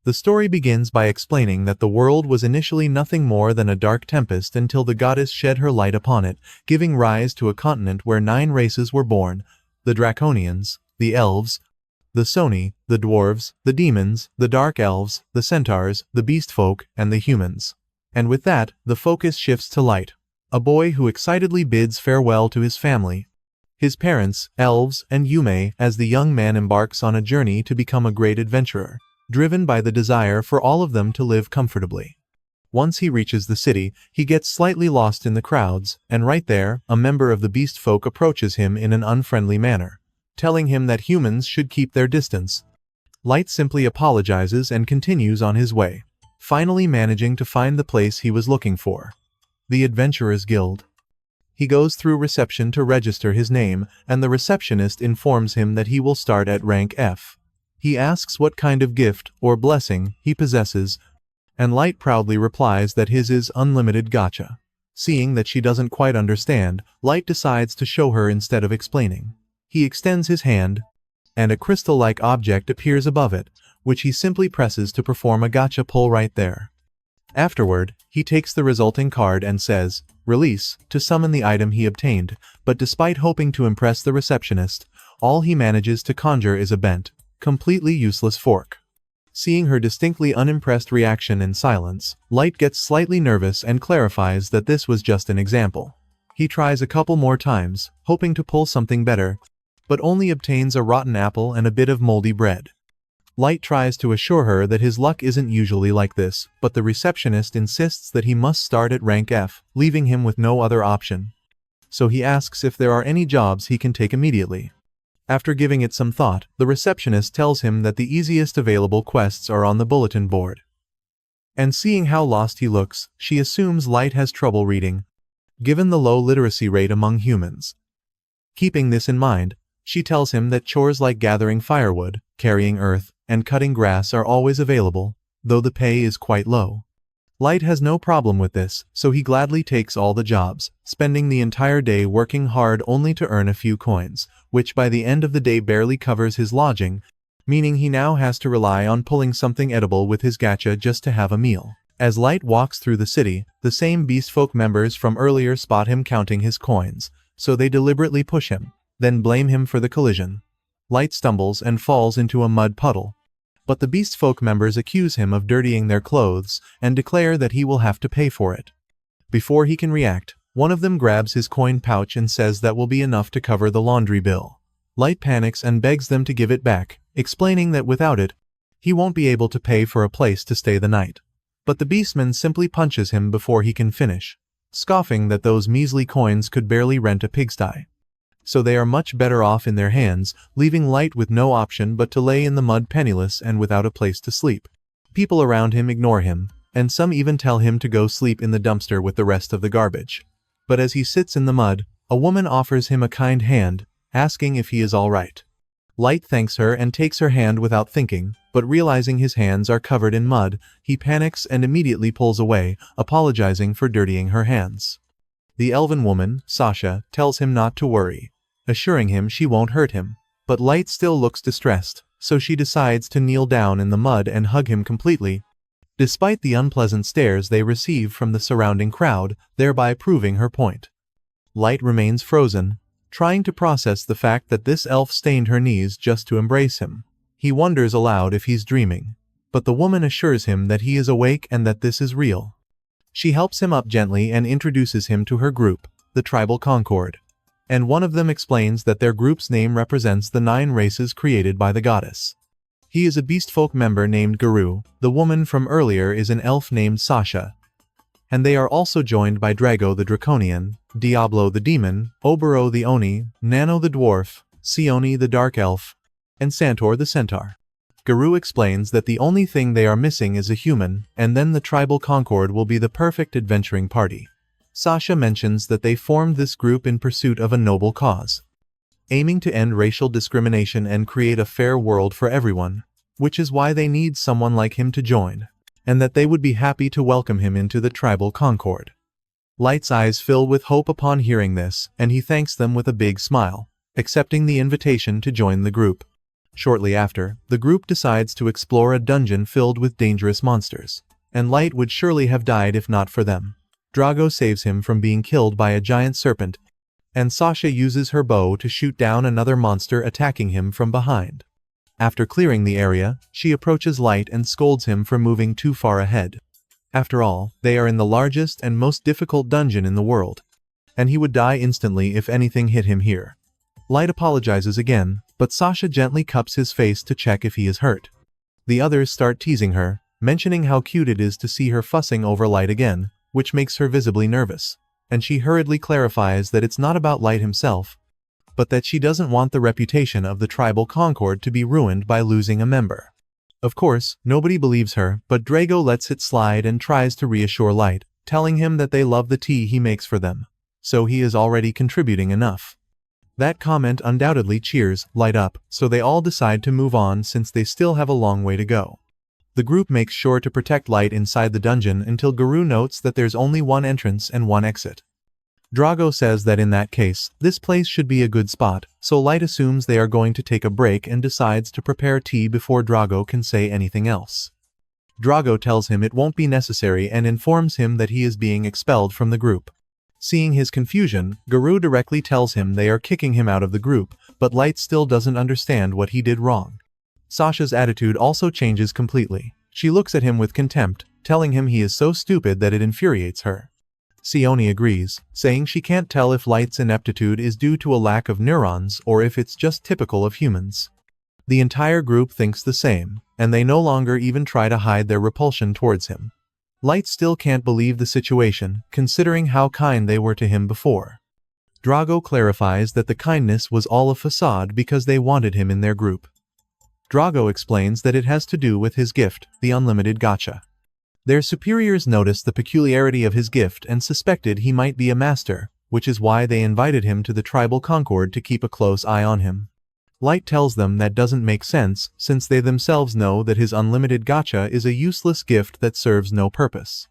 The story begins by explaining that the world was initially nothing more than a dark tempest until the goddess shed her light upon it, giving rise to a continent where 9 races were born: the Draconians, the Elves, the Soni, the Dwarves, the Demons, the Dark Elves, the Centaurs, the Beast Folk, and the Humans. And with that, the focus shifts to Light, a boy who excitedly bids farewell to his family, his parents, elves, and Yume, as the young man embarks on a journey to become a great adventurer, driven by the desire for all of them to live comfortably. Once he reaches the city, he gets slightly lost in the crowds, and right there, a member of the Beast Folk approaches him in an unfriendly manner, telling him that humans should keep their distance. Light simply apologizes and continues on his way, finally managing to find the place he was looking for: the Adventurers Guild. He goes through reception to register his name, and the receptionist informs him that he will start at rank F. He asks what kind of gift, or blessing, he possesses, and Light proudly replies that his is unlimited gacha. Seeing that she doesn't quite understand, Light decides to show her instead of explaining. He extends his hand, and a crystal-like object appears above it, which he simply presses to perform a gacha pull right there. Afterward, he takes the resulting card and says, "Release," to summon the item he obtained, but despite hoping to impress the receptionist, all he manages to conjure is a bent, completely useless fork. Seeing her distinctly unimpressed reaction in silence, Light gets slightly nervous and clarifies that this was just an example. He tries a couple more times, hoping to pull something better, but only obtains a rotten apple and a bit of moldy bread. Light tries to assure her that his luck isn't usually like this, but the receptionist insists that he must start at rank F, leaving him with no other option. So he asks if there are any jobs he can take immediately. After giving it some thought, the receptionist tells him that the easiest available quests are on the bulletin board. And seeing how lost he looks, she assumes Light has trouble reading, given the low literacy rate among humans. Keeping this in mind, she tells him that chores like gathering firewood, carrying earth, and cutting grass are always available, though the pay is quite low. Light has no problem with this, so he gladly takes all the jobs, spending the entire day working hard only to earn a few coins, which by the end of the day barely covers his lodging, meaning he now has to rely on pulling something edible with his gacha just to have a meal. As Light walks through the city, the same Beastfolk members from earlier spot him counting his coins, so they deliberately push him, then blame him for the collision. Light stumbles and falls into a mud puddle, but the Beastfolk members accuse him of dirtying their clothes and declare that he will have to pay for it. Before he can react, one of them grabs his coin pouch and says that will be enough to cover the laundry bill. Light panics and begs them to give it back, explaining that without it, he won't be able to pay for a place to stay the night. But the beastman simply punches him before he can finish, scoffing that those measly coins could barely rent a pigsty. So they are much better off in their hands, leaving Light with no option but to lay in the mud penniless and without a place to sleep. People around him ignore him, and some even tell him to go sleep in the dumpster with the rest of the garbage. But as he sits in the mud, a woman offers him a kind hand, asking if he is all right. Light thanks her and takes her hand without thinking, but realizing his hands are covered in mud, he panics and immediately pulls away, apologizing for dirtying her hands. The elven woman, Sasha, tells him not to worry, assuring him she won't hurt him, but Light still looks distressed, so she decides to kneel down in the mud and hug him completely, despite the unpleasant stares they receive from the surrounding crowd, thereby proving her point. Light remains frozen, trying to process the fact that this elf stained her knees just to embrace him. He wonders aloud if he's dreaming, but the woman assures him that he is awake and that this is real. She helps him up gently and introduces him to her group, the Tribal Concord. And one of them explains that their group's name represents the 9 races created by the goddess. He is a Beastfolk member named Garu, the woman from earlier is an elf named Sasha, and they are also joined by Drago the Draconian, Diablo the Demon, Obero the Oni, Nano the Dwarf, Sioni the Dark Elf, and Santor the Centaur. Garu explains that the only thing they are missing is a human, and then the Tribal Concord will be the perfect adventuring party. Sasha mentions that they formed this group in pursuit of a noble cause, aiming to end racial discrimination and create a fair world for everyone, which is why they need someone like him to join, and that they would be happy to welcome him into the Tribal Concord. Light's eyes fill with hope upon hearing this, and he thanks them with a big smile, accepting the invitation to join the group. Shortly after, the group decides to explore a dungeon filled with dangerous monsters. And Light would surely have died if not for them. Drago saves him from being killed by a giant serpent, and Sasha uses her bow to shoot down another monster attacking him from behind. After clearing the area, she approaches Light and scolds him for moving too far ahead. After all, they are in the largest and most difficult dungeon in the world, and he would die instantly if anything hit him here. Light apologizes again, but Sasha gently cups his face to check if he is hurt. The others start teasing her, mentioning how cute it is to see her fussing over Light again, which makes her visibly nervous, and she hurriedly clarifies that it's not about Light himself, but that she doesn't want the reputation of the tribal concord to be ruined by losing a member. Of course, nobody believes her, but Drago lets it slide and tries to reassure Light, telling him that they love the tea he makes for them, so he is already contributing enough. That comment undoubtedly cheers Light up, so they all decide to move on since they still have a long way to go. The group makes sure to protect Light inside the dungeon until Garou notes that there's only one entrance and one exit. Drago says that in that case, this place should be a good spot, so Light assumes they are going to take a break and decides to prepare tea before Drago can say anything else. Drago tells him it won't be necessary and informs him that he is being expelled from the group. Seeing his confusion, Garou directly tells him they are kicking him out of the group, but Light still doesn't understand what he did wrong. Sasha's attitude also changes completely. She looks at him with contempt, telling him he is so stupid that it infuriates her. Sione agrees, saying she can't tell if Light's ineptitude is due to a lack of neurons or if it's just typical of humans. The entire group thinks the same, and they no longer even try to hide their repulsion towards him. Light still can't believe the situation, considering how kind they were to him before. Drago clarifies that the kindness was all a facade because they wanted him in their group. Drago explains that it has to do with his gift, the unlimited gacha. Their superiors noticed the peculiarity of his gift and suspected he might be a master, which is why they invited him to the tribal concord to keep a close eye on him. Light tells them that doesn't make sense, since they themselves know that his unlimited gacha is a useless gift that serves no purpose.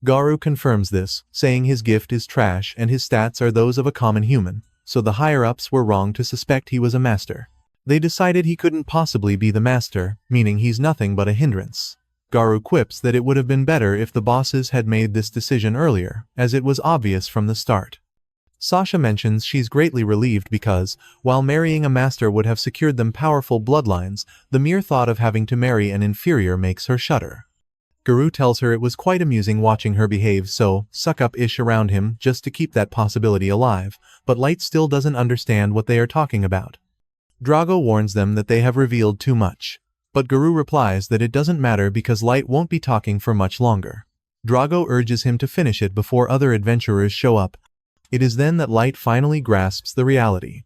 Garou confirms this, saying his gift is trash and his stats are those of a common human, so the higher-ups were wrong to suspect he was a master. They decided he couldn't possibly be the master, meaning he's nothing but a hindrance. Garou quips that it would have been better if the bosses had made this decision earlier, as it was obvious from the start. Sasha mentions she's greatly relieved because, while marrying a master would have secured them powerful bloodlines, the mere thought of having to marry an inferior makes her shudder. Garou tells her it was quite amusing watching her behave so suck-up-ish around him just to keep that possibility alive, but Light still doesn't understand what they are talking about. Drago warns them that they have revealed too much, but Garou replies that it doesn't matter because Light won't be talking for much longer. Drago urges him to finish it before other adventurers show up. It is then that Light finally grasps the reality.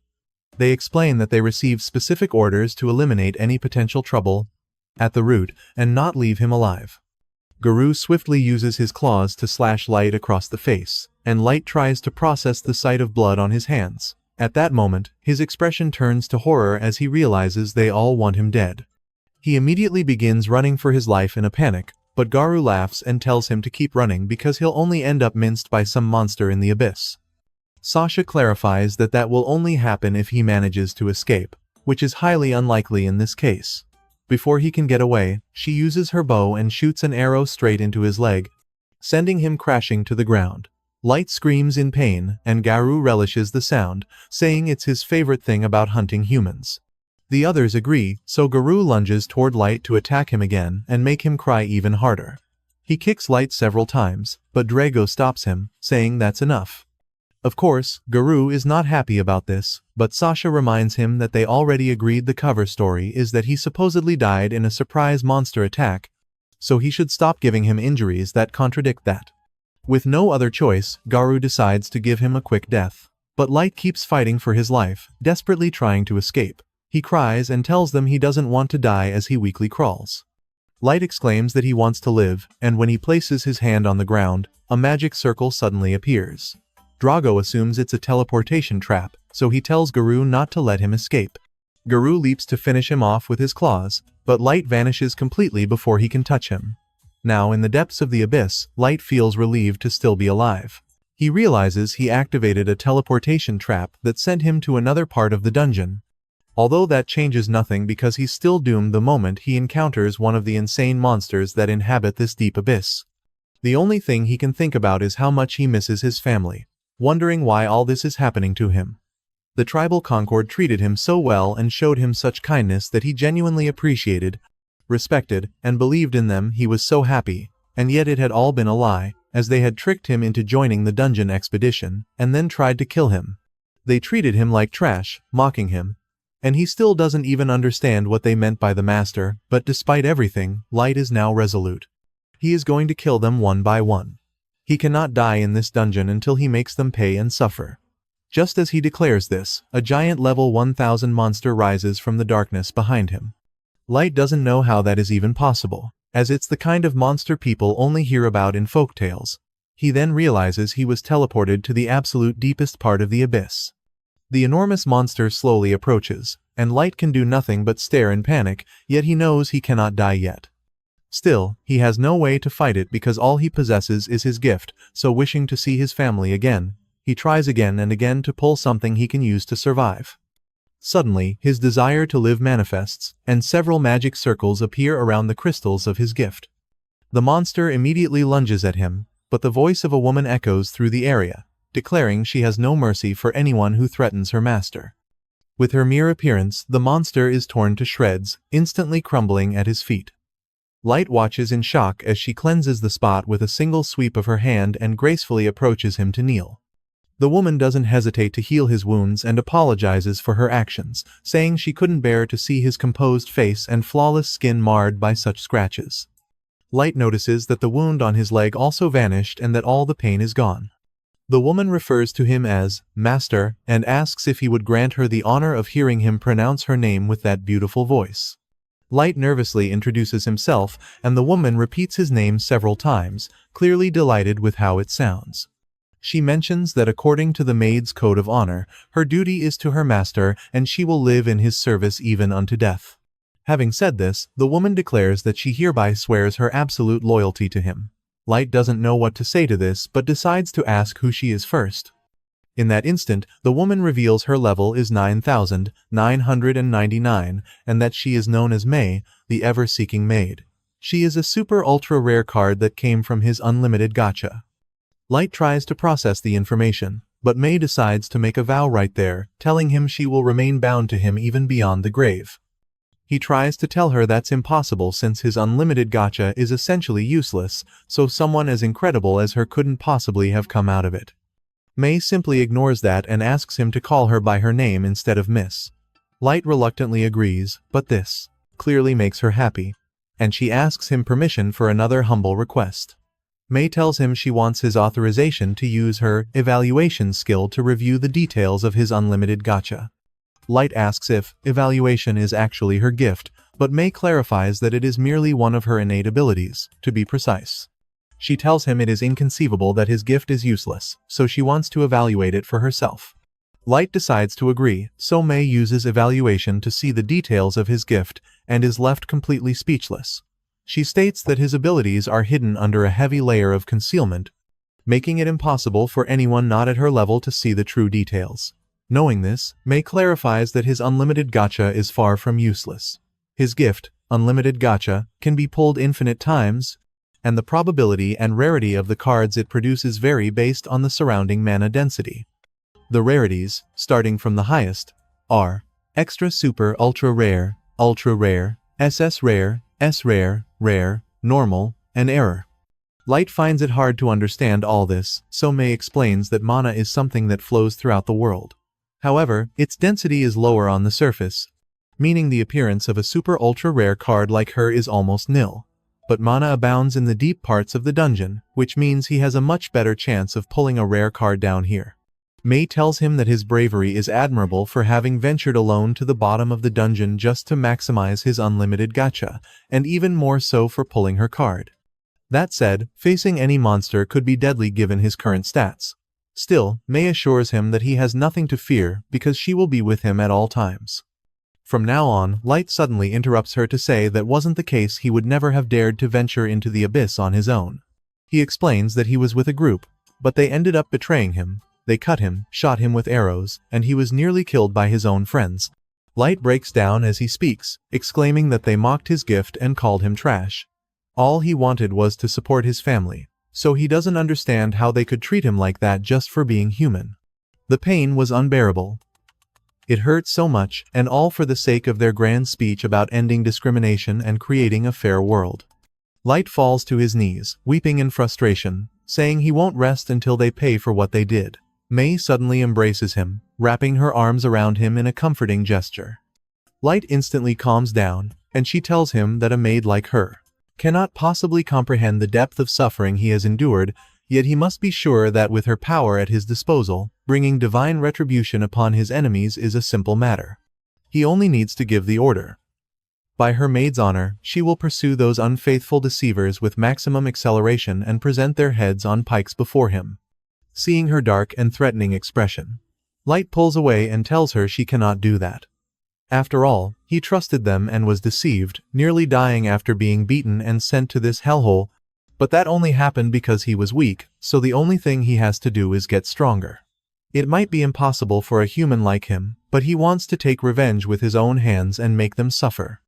They explain that they received specific orders to eliminate any potential trouble at the root and not leave him alive. Garou swiftly uses his claws to slash Light across the face, and Light tries to process the sight of blood on his hands. At that moment, his expression turns to horror as he realizes they all want him dead. He immediately begins running for his life in a panic, but Garou laughs and tells him to keep running because he'll only end up minced by some monster in the abyss. Sasha clarifies that that will only happen if he manages to escape, which is highly unlikely in this case. Before he can get away, she uses her bow and shoots an arrow straight into his leg, sending him crashing to the ground. Light screams in pain, and Garou relishes the sound, saying it's his favorite thing about hunting humans. The others agree, so Garou lunges toward Light to attack him again and make him cry even harder. He kicks Light several times, but Drago stops him, saying that's enough. Of course, Garou is not happy about this, but Sasha reminds him that they already agreed the cover story is that he supposedly died in a surprise monster attack, so he should stop giving him injuries that contradict that. With no other choice, Garou decides to give him a quick death. But Light keeps fighting for his life, desperately trying to escape. He cries and tells them he doesn't want to die as he weakly crawls. Light exclaims that he wants to live, and when he places his hand on the ground, a magic circle suddenly appears. Drago assumes it's a teleportation trap, so he tells Garou not to let him escape. Garou leaps to finish him off with his claws, but Light vanishes completely before he can touch him. Now in the depths of the abyss, Light feels relieved to still be alive. He realizes he activated a teleportation trap that sent him to another part of the dungeon. Although that changes nothing because he's still doomed the moment he encounters one of the insane monsters that inhabit this deep abyss. The only thing he can think about is how much he misses his family, wondering why all this is happening to him. The tribal Concord treated him so well and showed him such kindness that he genuinely appreciated, respected, and believed in them. He was so happy, and yet it had all been a lie, as they had tricked him into joining the dungeon expedition, and then tried to kill him. They treated him like trash, mocking him. And he still doesn't even understand what they meant by the master, but despite everything, Light is now resolute. He is going to kill them one by one. He cannot die in this dungeon until he makes them pay and suffer. Just as he declares this, a giant level 1000 monster rises from the darkness behind him. Light doesn't know how that is even possible, as it's the kind of monster people only hear about in folktales. He then realizes he was teleported to the absolute deepest part of the abyss. The enormous monster slowly approaches, and Light can do nothing but stare in panic, yet he knows he cannot die yet. Still, he has no way to fight it because all he possesses is his gift, so wishing to see his family again, he tries again and again to pull something he can use to survive. Suddenly, his desire to live manifests, and several magic circles appear around the crystals of his gift. The monster immediately lunges at him, but the voice of a woman echoes through the area, declaring she has no mercy for anyone who threatens her master. With her mere appearance, the monster is torn to shreds, instantly crumbling at his feet. Light watches in shock as she cleanses the spot with a single sweep of her hand and gracefully approaches him to kneel. The woman doesn't hesitate to heal his wounds and apologizes for her actions, saying she couldn't bear to see his composed face and flawless skin marred by such scratches. Light notices that the wound on his leg also vanished and that all the pain is gone. The woman refers to him as Master and asks if he would grant her the honor of hearing him pronounce her name with that beautiful voice. Light nervously introduces himself, and the woman repeats his name several times, clearly delighted with how it sounds. She mentions that according to the maid's code of honor, her duty is to her master and she will live in his service even unto death. Having said this, the woman declares that she hereby swears her absolute loyalty to him. Light doesn't know what to say to this but decides to ask who she is first. In that instant, the woman reveals her level is 9,999 and that she is known as May, the ever-seeking maid. She is a super ultra rare card that came from his unlimited gacha. Light tries to process the information, but May decides to make a vow right there, telling him she will remain bound to him even beyond the grave. He tries to tell her that's impossible since his unlimited gacha is essentially useless, so someone as incredible as her couldn't possibly have come out of it. May simply ignores that and asks him to call her by her name instead of Miss. Light reluctantly agrees, but this clearly makes her happy, and she asks him permission for another humble request. May tells him she wants his authorization to use her evaluation skill to review the details of his unlimited gacha. Light asks if evaluation is actually her gift, but May clarifies that it is merely one of her innate abilities, to be precise. She tells him it is inconceivable that his gift is useless, so she wants to evaluate it for herself. Light decides to agree, so May uses evaluation to see the details of his gift and is left completely speechless. She states that his abilities are hidden under a heavy layer of concealment, making it impossible for anyone not at her level to see the true details. Knowing this, May clarifies that his unlimited gacha is far from useless. His gift, unlimited gacha, can be pulled infinite times, and the probability and rarity of the cards it produces vary based on the surrounding mana density. The rarities, starting from the highest, are extra super ultra rare, SS rare, S rare, rare, normal, and error. Light finds it hard to understand all this, so May explains that mana is something that flows throughout the world. However, its density is lower on the surface, meaning the appearance of a super ultra rare card like her is almost nil. But mana abounds in the deep parts of the dungeon, which means he has a much better chance of pulling a rare card down here. May tells him that his bravery is admirable for having ventured alone to the bottom of the dungeon just to maximize his unlimited gacha, and even more so for pulling her card. That said, facing any monster could be deadly given his current stats. Still, May assures him that he has nothing to fear because she will be with him at all times. From now on, Light suddenly interrupts her to say that wasn't the case he would never have dared to venture into the abyss on his own. He explains that he was with a group, but they ended up betraying him. They cut him, shot him with arrows, and he was nearly killed by his own friends. Light breaks down as he speaks, exclaiming that they mocked his gift and called him trash. All he wanted was to support his family, so he doesn't understand how they could treat him like that just for being human. The pain was unbearable. It hurt so much, and all for the sake of their grand speech about ending discrimination and creating a fair world. Light falls to his knees, weeping in frustration, saying he won't rest until they pay for what they did. May suddenly embraces him, wrapping her arms around him in a comforting gesture. Light instantly calms down, and she tells him that a maid like her cannot possibly comprehend the depth of suffering he has endured, yet he must be sure that with her power at his disposal, bringing divine retribution upon his enemies is a simple matter. He only needs to give the order. By her maid's honor, she will pursue those unfaithful deceivers with maximum acceleration and present their heads on pikes before him. Seeing her dark and threatening expression, Light pulls away and tells her she cannot do that. After all, he trusted them and was deceived, nearly dying after being beaten and sent to this hellhole, but that only happened because he was weak, so the only thing he has to do is get stronger. It might be impossible for a human like him, but he wants to take revenge with his own hands and make them suffer.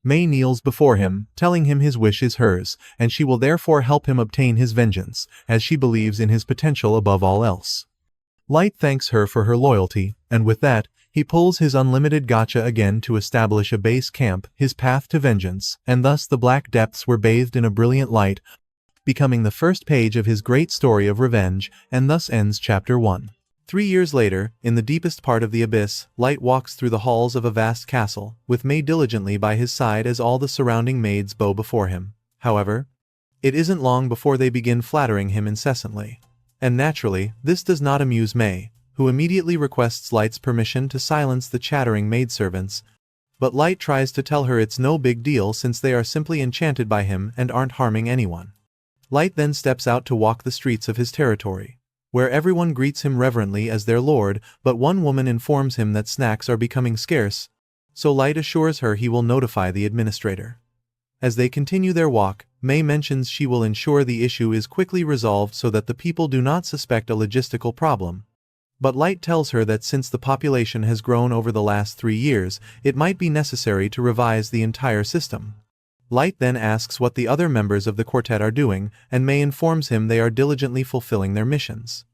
May kneels before him, telling him his wish is hers, and she will therefore help him obtain his vengeance, as she believes in his potential above all else. Light thanks her for her loyalty, and with that, he pulls his unlimited gacha again to establish a base camp, his path to vengeance, and thus the black depths were bathed in a brilliant light, becoming the first page of his great story of revenge, and thus ends Chapter 1. 3 years later, in the deepest part of the abyss, Light walks through the halls of a vast castle, with May diligently by his side as all the surrounding maids bow before him. However, it isn't long before they begin flattering him incessantly. And naturally, this does not amuse May, who immediately requests Light's permission to silence the chattering maidservants, but Light tries to tell her it's no big deal since they are simply enchanted by him and aren't harming anyone. Light then steps out to walk the streets of his territory, where everyone greets him reverently as their lord, but one woman informs him that snacks are becoming scarce, so Light assures her he will notify the administrator. As they continue their walk, May mentions she will ensure the issue is quickly resolved so that the people do not suspect a logistical problem. But Light tells her that since the population has grown over the last 3 years, it might be necessary to revise the entire system. Light then asks what the other members of the quartet are doing, and May informs him they are diligently fulfilling their missions.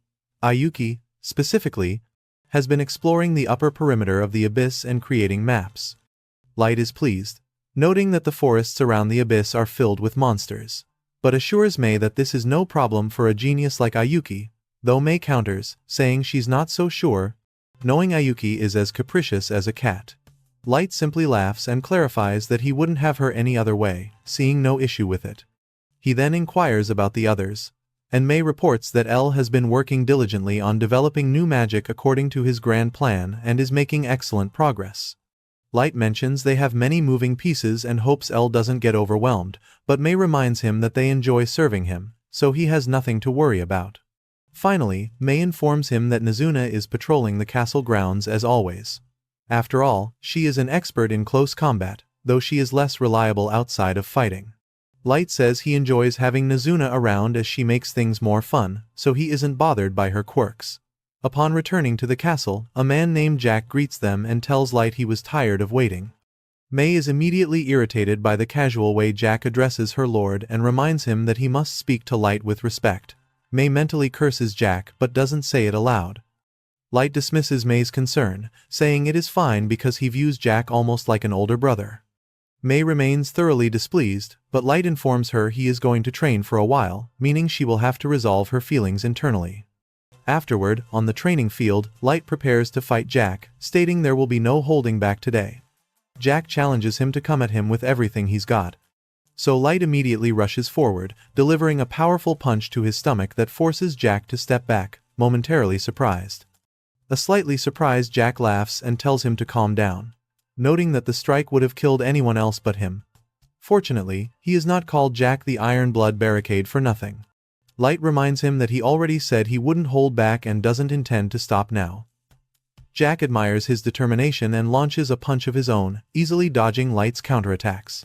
Ayuki, specifically, has been exploring the upper perimeter of the abyss and creating maps. Light is pleased, noting that the forests around the abyss are filled with monsters, but assures May that this is no problem for a genius like Ayuki, though May counters, saying she's not so sure, knowing Ayuki is as capricious as a cat. Light simply laughs and clarifies that he wouldn't have her any other way, seeing no issue with it. He then inquires about the others, and May reports that L has been working diligently on developing new magic according to his grand plan and is making excellent progress. Light mentions they have many moving pieces and hopes L doesn't get overwhelmed, but May reminds him that they enjoy serving him, so he has nothing to worry about. Finally, May informs him that Nazuna is patrolling the castle grounds as always. After all, she is an expert in close combat, though she is less reliable outside of fighting. Light says he enjoys having Nazuna around as she makes things more fun, so he isn't bothered by her quirks. Upon returning to the castle, a man named Jack greets them and tells Light he was tired of waiting. May is immediately irritated by the casual way Jack addresses her lord and reminds him that he must speak to Light with respect. May mentally curses Jack but doesn't say it aloud. Light dismisses May's concern, saying it is fine because he views Jack almost like an older brother. May remains thoroughly displeased, but Light informs her he is going to train for a while, meaning she will have to resolve her feelings internally. Afterward, on the training field, Light prepares to fight Jack, stating there will be no holding back today. Jack challenges him to come at him with everything he's got. So Light immediately rushes forward, delivering a powerful punch to his stomach that forces Jack to step back, momentarily surprised. A slightly surprised Jack laughs and tells him to calm down, noting that the strike would have killed anyone else but him. Fortunately, he is not called Jack the Iron Blood Barricade for nothing. Light reminds him that he already said he wouldn't hold back and doesn't intend to stop now. Jack admires his determination and launches a punch of his own, easily dodging Light's counterattacks.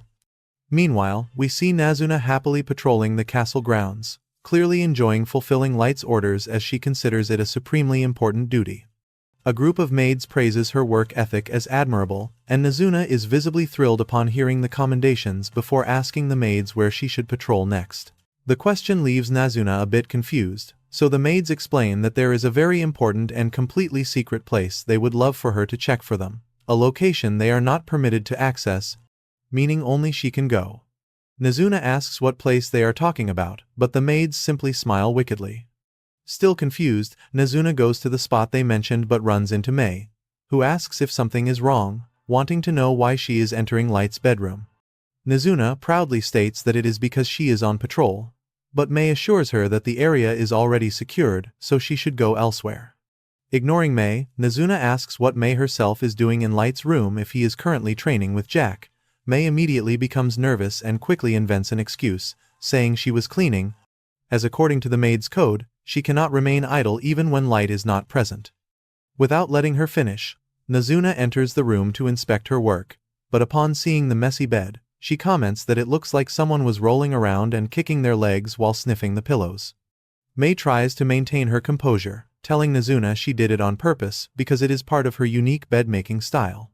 Meanwhile, we see Nazuna happily patrolling the castle grounds, clearly enjoying fulfilling Light's orders as she considers it a supremely important duty. A group of maids praises her work ethic as admirable, and Nazuna is visibly thrilled upon hearing the commendations before asking the maids where she should patrol next. The question leaves Nazuna a bit confused, so the maids explain that there is a very important and completely secret place they would love for her to check for them, a location they are not permitted to access, meaning only she can go. Nazuna asks what place they are talking about, but the maids simply smile wickedly. Still confused, Nazuna goes to the spot they mentioned but runs into Mei, who asks if something is wrong, wanting to know why she is entering Light's bedroom. Nazuna proudly states that it is because she is on patrol, but Mei assures her that the area is already secured, so she should go elsewhere. Ignoring Mei, Nazuna asks what Mei herself is doing in Light's room if he is currently training with Jack. Mei immediately becomes nervous and quickly invents an excuse, saying she was cleaning, as according to the maid's code, she cannot remain idle even when Light is not present. Without letting her finish, Nazuna enters the room to inspect her work, but upon seeing the messy bed, she comments that it looks like someone was rolling around and kicking their legs while sniffing the pillows. Mei tries to maintain her composure, telling Nazuna she did it on purpose because it is part of her unique bed-making style.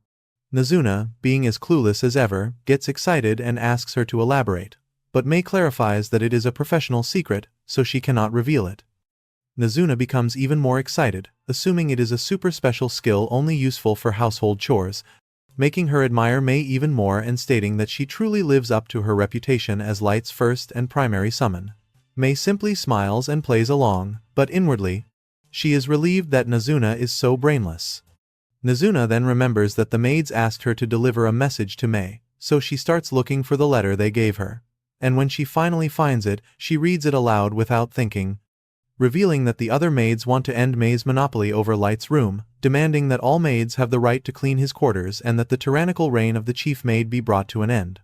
Nazuna, being as clueless as ever, gets excited and asks her to elaborate, but Mei clarifies that it is a professional secret, so she cannot reveal it. Nazuna becomes even more excited, assuming it is a super special skill only useful for household chores, making her admire Mei even more and stating that she truly lives up to her reputation as Light's first and primary summon. Mei simply smiles and plays along, but inwardly, she is relieved that Nazuna is so brainless. Nazuna then remembers that the maids asked her to deliver a message to Mei, so she starts looking for the letter they gave her, and when she finally finds it, she reads it aloud without thinking, revealing that the other maids want to end Mei's monopoly over Light's room, demanding that all maids have the right to clean his quarters and that the tyrannical reign of the chief maid be brought to an end.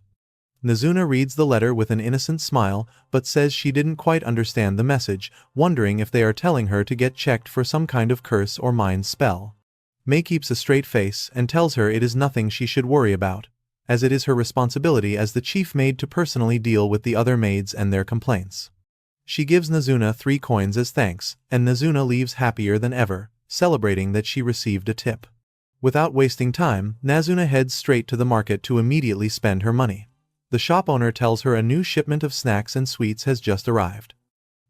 Nazuna reads the letter with an innocent smile, but says she didn't quite understand the message, wondering if they are telling her to get checked for some kind of curse or mind spell. Mei keeps a straight face and tells her it is nothing she should worry about, as it is her responsibility as the chief maid to personally deal with the other maids and their complaints. She gives Nazuna 3 coins as thanks, and Nazuna leaves happier than ever, celebrating that she received a tip. Without wasting time, Nazuna heads straight to the market to immediately spend her money. The shop owner tells her a new shipment of snacks and sweets has just arrived.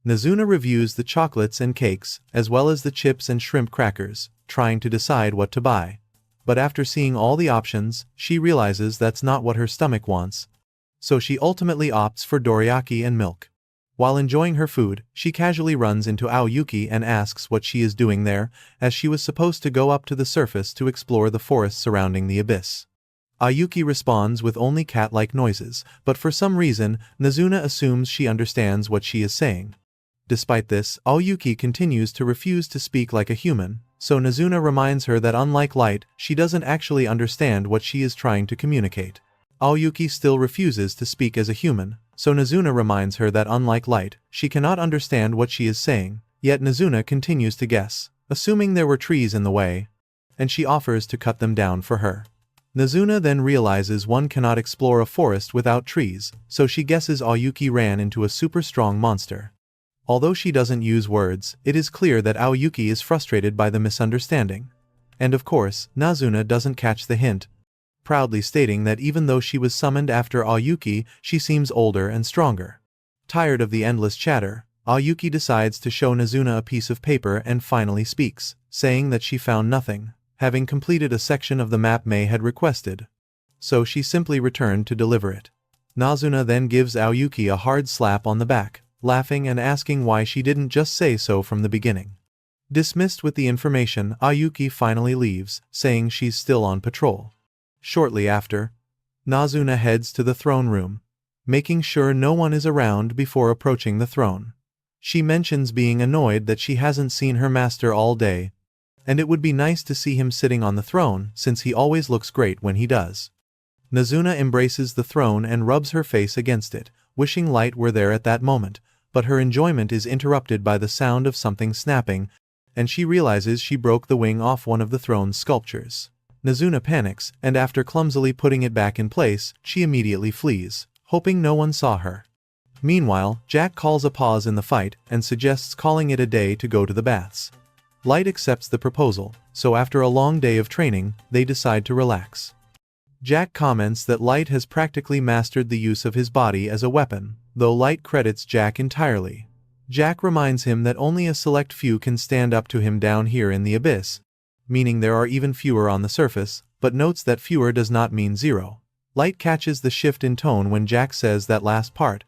Nazuna reviews the chocolates and cakes, as well as the chips and shrimp crackers, trying to decide what to buy. But after seeing all the options, she realizes that's not what her stomach wants, so she ultimately opts for dorayaki and milk. While enjoying her food, she casually runs into Aoyuki and asks what she is doing there, as she was supposed to go up to the surface to explore the forest surrounding the abyss. Aoyuki responds with only cat-like noises, but for some reason, Nazuna assumes she understands what she is saying. Despite this, Aoyuki continues to refuse to speak like a human, so Nazuna reminds her that unlike Light, she doesn't actually understand what she is trying to communicate. Aoyuki still refuses to speak as a human, so Nazuna reminds her that unlike Light, she cannot understand what she is saying, yet Nazuna continues to guess, assuming there were trees in the way, and she offers to cut them down for her. Nazuna then realizes one cannot explore a forest without trees, so she guesses Aoyuki ran into a super strong monster. Although she doesn't use words, it is clear that Aoyuki is frustrated by the misunderstanding. And of course, Nazuna doesn't catch the hint, proudly stating that even though she was summoned after Aoyuki, she seems older and stronger. Tired of the endless chatter, Aoyuki decides to show Nazuna a piece of paper and finally speaks, saying that she found nothing, having completed a section of the map Mei had requested. So she simply returned to deliver it. Nazuna then gives Aoyuki a hard slap on the back, laughing and asking why she didn't just say so from the beginning. Dismissed with the information, Aoyuki finally leaves, saying she's still on patrol. Shortly after, Nazuna heads to the throne room, making sure no one is around before approaching the throne. She mentions being annoyed that she hasn't seen her master all day, and it would be nice to see him sitting on the throne since he always looks great when he does. Nazuna embraces the throne and rubs her face against it, wishing Light were there at that moment, but her enjoyment is interrupted by the sound of something snapping, and she realizes she broke the wing off one of the throne's sculptures. Nazuna panics, and after clumsily putting it back in place, she immediately flees, hoping no one saw her. Meanwhile, Jack calls a pause in the fight and suggests calling it a day to go to the baths. Light accepts the proposal, so after a long day of training, they decide to relax. Jack comments that Light has practically mastered the use of his body as a weapon, though Light credits Jack entirely. Jack reminds him that only a select few can stand up to him down here in the abyss, meaning there are even fewer on the surface, but notes that fewer does not mean zero. Light catches the shift in tone when Jack says that last part,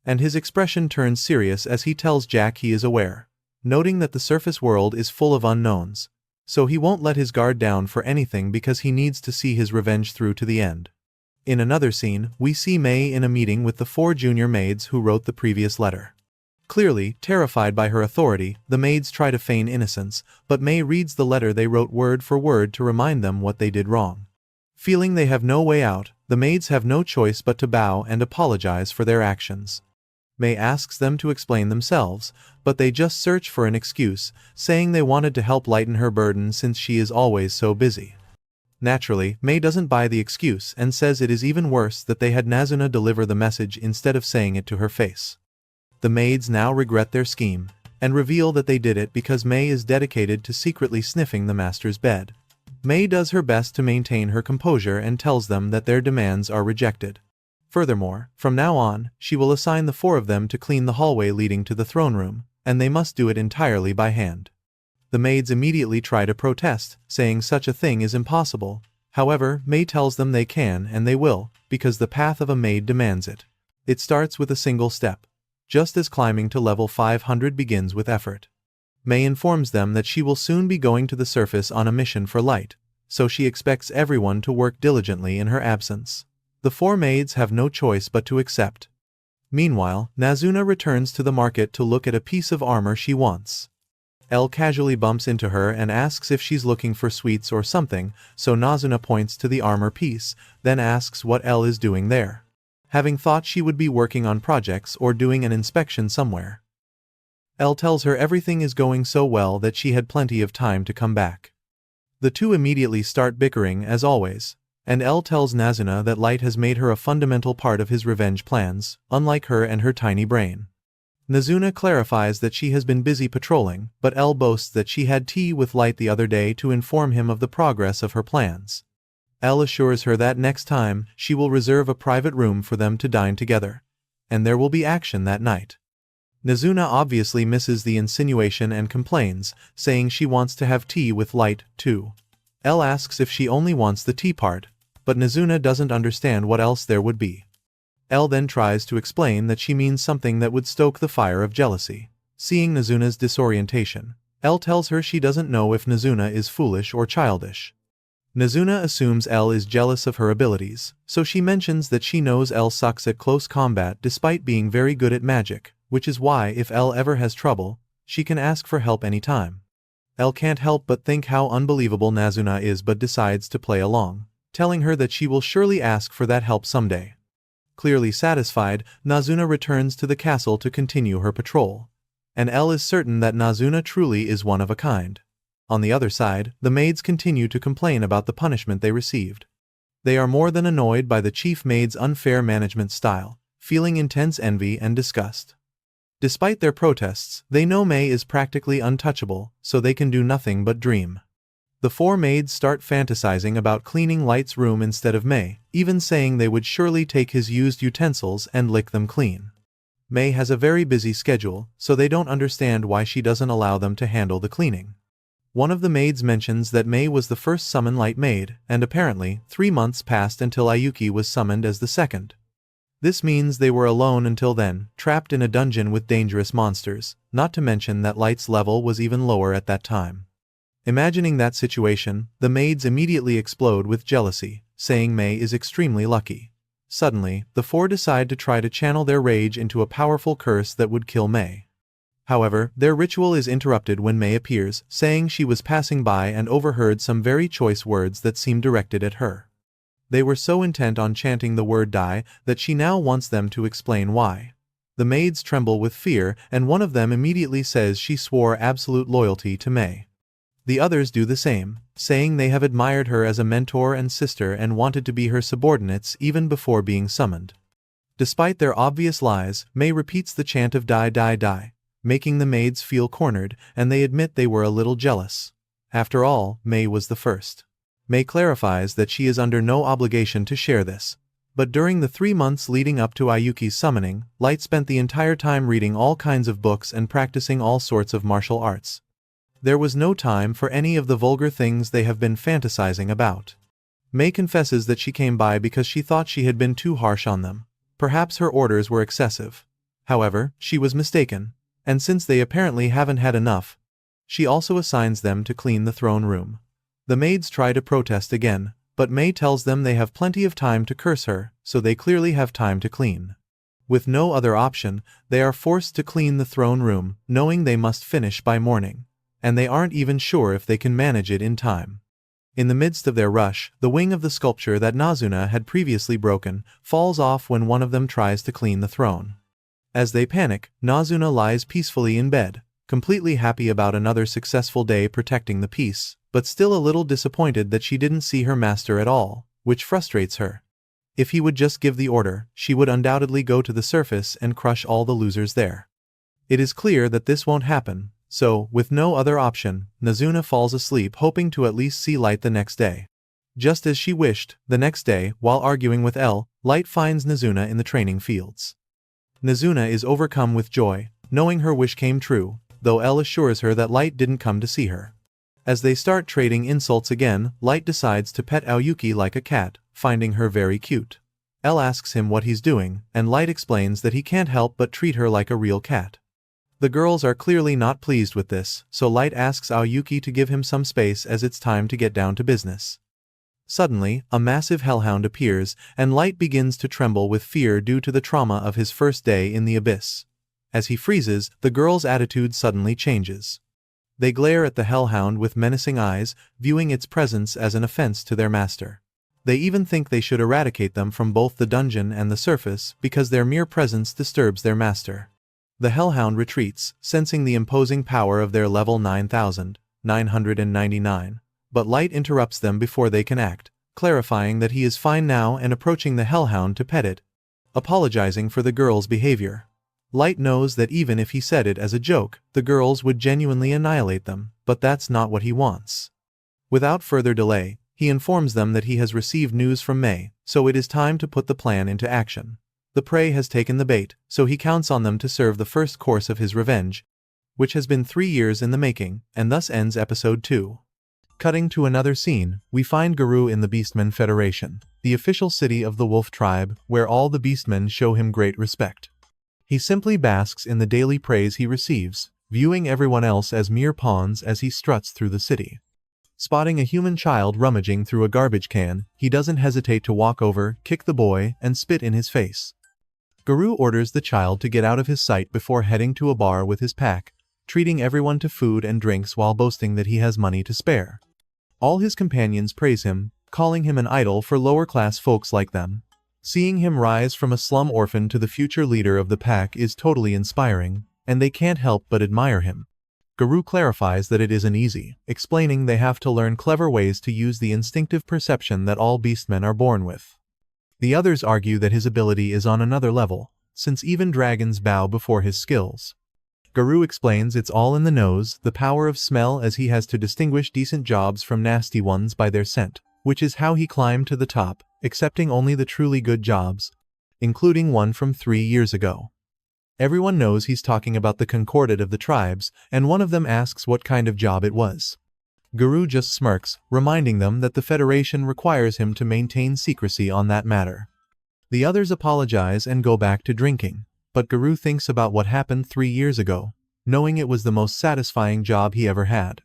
and his expression turns serious as he tells Jack he is aware, noting that the surface world is full of unknowns, so he won't let his guard down for anything because he needs to see his revenge through to the end. In another scene, we see May in a meeting with the 4 junior maids who wrote the previous letter. Clearly, terrified by her authority, the maids try to feign innocence, but May reads the letter they wrote word for word to remind them what they did wrong. Feeling they have no way out, the maids have no choice but to bow and apologize for their actions. May asks them to explain themselves, but they just search for an excuse, saying they wanted to help lighten her burden since she is always so busy. Naturally, May doesn't buy the excuse and says it is even worse that they had Nazuna deliver the message instead of saying it to her face. The maids now regret their scheme, and reveal that they did it because May is dedicated to secretly sniffing the master's bed. May does her best to maintain her composure and tells them that their demands are rejected. Furthermore, from now on, she will assign the 4 of them to clean the hallway leading to the throne room, and they must do it entirely by hand. The maids immediately try to protest, saying such a thing is impossible. However, May tells them they can and they will, because the path of a maid demands it. It starts with a single step, just as climbing to level 500 begins with effort. May informs them that she will soon be going to the surface on a mission for light, so she expects everyone to work diligently in her absence. The 4 maids have no choice but to accept. Meanwhile, Nazuna returns to the market to look at a piece of armor she wants. Elle casually bumps into her and asks if she's looking for sweets or something, so Nazuna points to the armor piece, then asks what Elle is doing there, having thought she would be working on projects or doing an inspection somewhere. Elle tells her everything is going so well that she had plenty of time to come back. The two immediately start bickering as always, and Elle tells Nazuna that Light has made her a fundamental part of his revenge plans, unlike her and her tiny brain. Nazuna clarifies that she has been busy patrolling, but Elle boasts that she had tea with Light the other day to inform him of the progress of her plans. Elle assures her that next time, she will reserve a private room for them to dine together, and there will be action that night. Nazuna obviously misses the insinuation and complains, saying she wants to have tea with Light, too. Elle asks if she only wants the tea part, but Nazuna doesn't understand what else there would be. Elle then tries to explain that she means something that would stoke the fire of jealousy. Seeing Nazuna's disorientation, Elle tells her she doesn't know if Nazuna is foolish or childish. Nazuna assumes Elle is jealous of her abilities, so she mentions that she knows Elle sucks at close combat despite being very good at magic, which is why if Elle ever has trouble, she can ask for help anytime. Elle can't help but think how unbelievable Nazuna is but decides to play along, telling her that she will surely ask for that help someday. Clearly satisfied, Nazuna returns to the castle to continue her patrol, and Elle is certain that Nazuna truly is one of a kind. On the other side, the maids continue to complain about the punishment they received. They are more than annoyed by the chief maid's unfair management style, feeling intense envy and disgust. Despite their protests, they know May is practically untouchable, so they can do nothing but dream. The 4 maids start fantasizing about cleaning Light's room instead of May, even saying they would surely take his used utensils and lick them clean. May has a very busy schedule, so they don't understand why she doesn't allow them to handle the cleaning. One of the maids mentions that May was the first summoned Light maid, and apparently, 3 months passed until Ayuki was summoned as the second. This means they were alone until then, trapped in a dungeon with dangerous monsters, not to mention that Light's level was even lower at that time. Imagining that situation, the maids immediately explode with jealousy, saying May is extremely lucky. Suddenly, the 4 decide to try to channel their rage into a powerful curse that would kill May. However, their ritual is interrupted when May appears, saying she was passing by and overheard some very choice words that seemed directed at her. They were so intent on chanting the word die that she now wants them to explain why. The maids tremble with fear, and one of them immediately says she swore absolute loyalty to May. The others do the same, saying they have admired her as a mentor and sister and wanted to be her subordinates even before being summoned. Despite their obvious lies, May repeats the chant of die die die, making the maids feel cornered, and they admit they were a little jealous. After all, May was the first. May clarifies that she is under no obligation to share this. But during the 3 months leading up to Ayuki's summoning, Light spent the entire time reading all kinds of books and practicing all sorts of martial arts. There was no time for any of the vulgar things they have been fantasizing about. May confesses that she came by because she thought she had been too harsh on them. Perhaps her orders were excessive. However, she was mistaken, and since they apparently haven't had enough, she also assigns them to clean the throne room. The maids try to protest again, but May tells them they have plenty of time to curse her, so they clearly have time to clean. With no other option, they are forced to clean the throne room, knowing they must finish by morning, and they aren't even sure if they can manage it in time. In the midst of their rush, the wing of the sculpture that Nazuna had previously broken falls off when one of them tries to clean the throne. As they panic, Nazuna lies peacefully in bed, completely happy about another successful day protecting the peace, but still a little disappointed that she didn't see her master at all, which frustrates her. If he would just give the order, she would undoubtedly go to the surface and crush all the losers there. It is clear that this won't happen, so, with no other option, Nazuna falls asleep hoping to at least see Light the next day. Just as she wished, the next day, while arguing with L, Light finds Nazuna in the training fields. Nazuna is overcome with joy, knowing her wish came true, though L assures her that Light didn't come to see her. As they start trading insults again, Light decides to pet Aoyuki like a cat, finding her very cute. L asks him what he's doing, and Light explains that he can't help but treat her like a real cat. The girls are clearly not pleased with this, so Light asks Aoyuki to give him some space as it's time to get down to business. Suddenly, a massive hellhound appears, and Light begins to tremble with fear due to the trauma of his first day in the abyss. As he freezes, the girls' attitude suddenly changes. They glare at the hellhound with menacing eyes, viewing its presence as an offense to their master. They even think they should eradicate them from both the dungeon and the surface because their mere presence disturbs their master. The hellhound retreats, sensing the imposing power of their level 9,999, but Light interrupts them before they can act, clarifying that he is fine now and approaching the hellhound to pet it, apologizing for the girls' behavior. Light knows that even if he said it as a joke, the girls would genuinely annihilate them, but that's not what he wants. Without further delay, he informs them that he has received news from May, so it is time to put the plan into action. The prey has taken the bait, so he counts on them to serve the first course of his revenge, which has been 3 years in the making, and thus ends episode 2. Cutting to another scene, we find Garou in the Beastmen Federation, the official city of the Wolf Tribe, where all the Beastmen show him great respect. He simply basks in the daily praise he receives, viewing everyone else as mere pawns as he struts through the city. Spotting a human child rummaging through a garbage can, he doesn't hesitate to walk over, kick the boy, and spit in his face. Garou orders the child to get out of his sight before heading to a bar with his pack, treating everyone to food and drinks while boasting that he has money to spare. All his companions praise him, calling him an idol for lower-class folks like them. Seeing him rise from a slum orphan to the future leader of the pack is totally inspiring, and they can't help but admire him. Garou clarifies that it isn't easy, explaining they have to learn clever ways to use the instinctive perception that all beastmen are born with. The others argue that his ability is on another level, since even dragons bow before his skills. Garou explains it's all in the nose, the power of smell, as he has to distinguish decent jobs from nasty ones by their scent, which is how he climbed to the top, accepting only the truly good jobs, including one from 3 years ago. Everyone knows he's talking about the Concordat of the tribes, and one of them asks what kind of job it was. Garou just smirks, reminding them that the Federation requires him to maintain secrecy on that matter. The others apologize and go back to drinking, but Garou thinks about what happened 3 years ago, knowing it was the most satisfying job he ever had.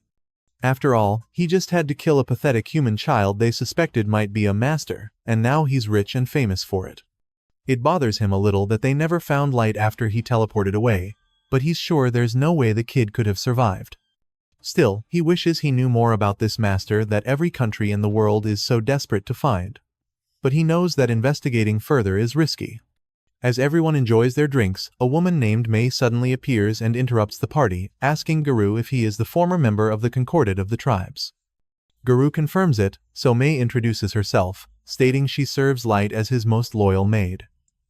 After all, he just had to kill a pathetic human child they suspected might be a master, and now he's rich and famous for it. It bothers him a little that they never found Light after he teleported away, but he's sure there's no way the kid could have survived. Still, he wishes he knew more about this master that every country in the world is so desperate to find. But he knows that investigating further is risky. As everyone enjoys their drinks, a woman named May suddenly appears and interrupts the party, asking Garou if he is the former member of the Concordat of the tribes. Garou confirms it, so May introduces herself, stating she serves Light as his most loyal maid.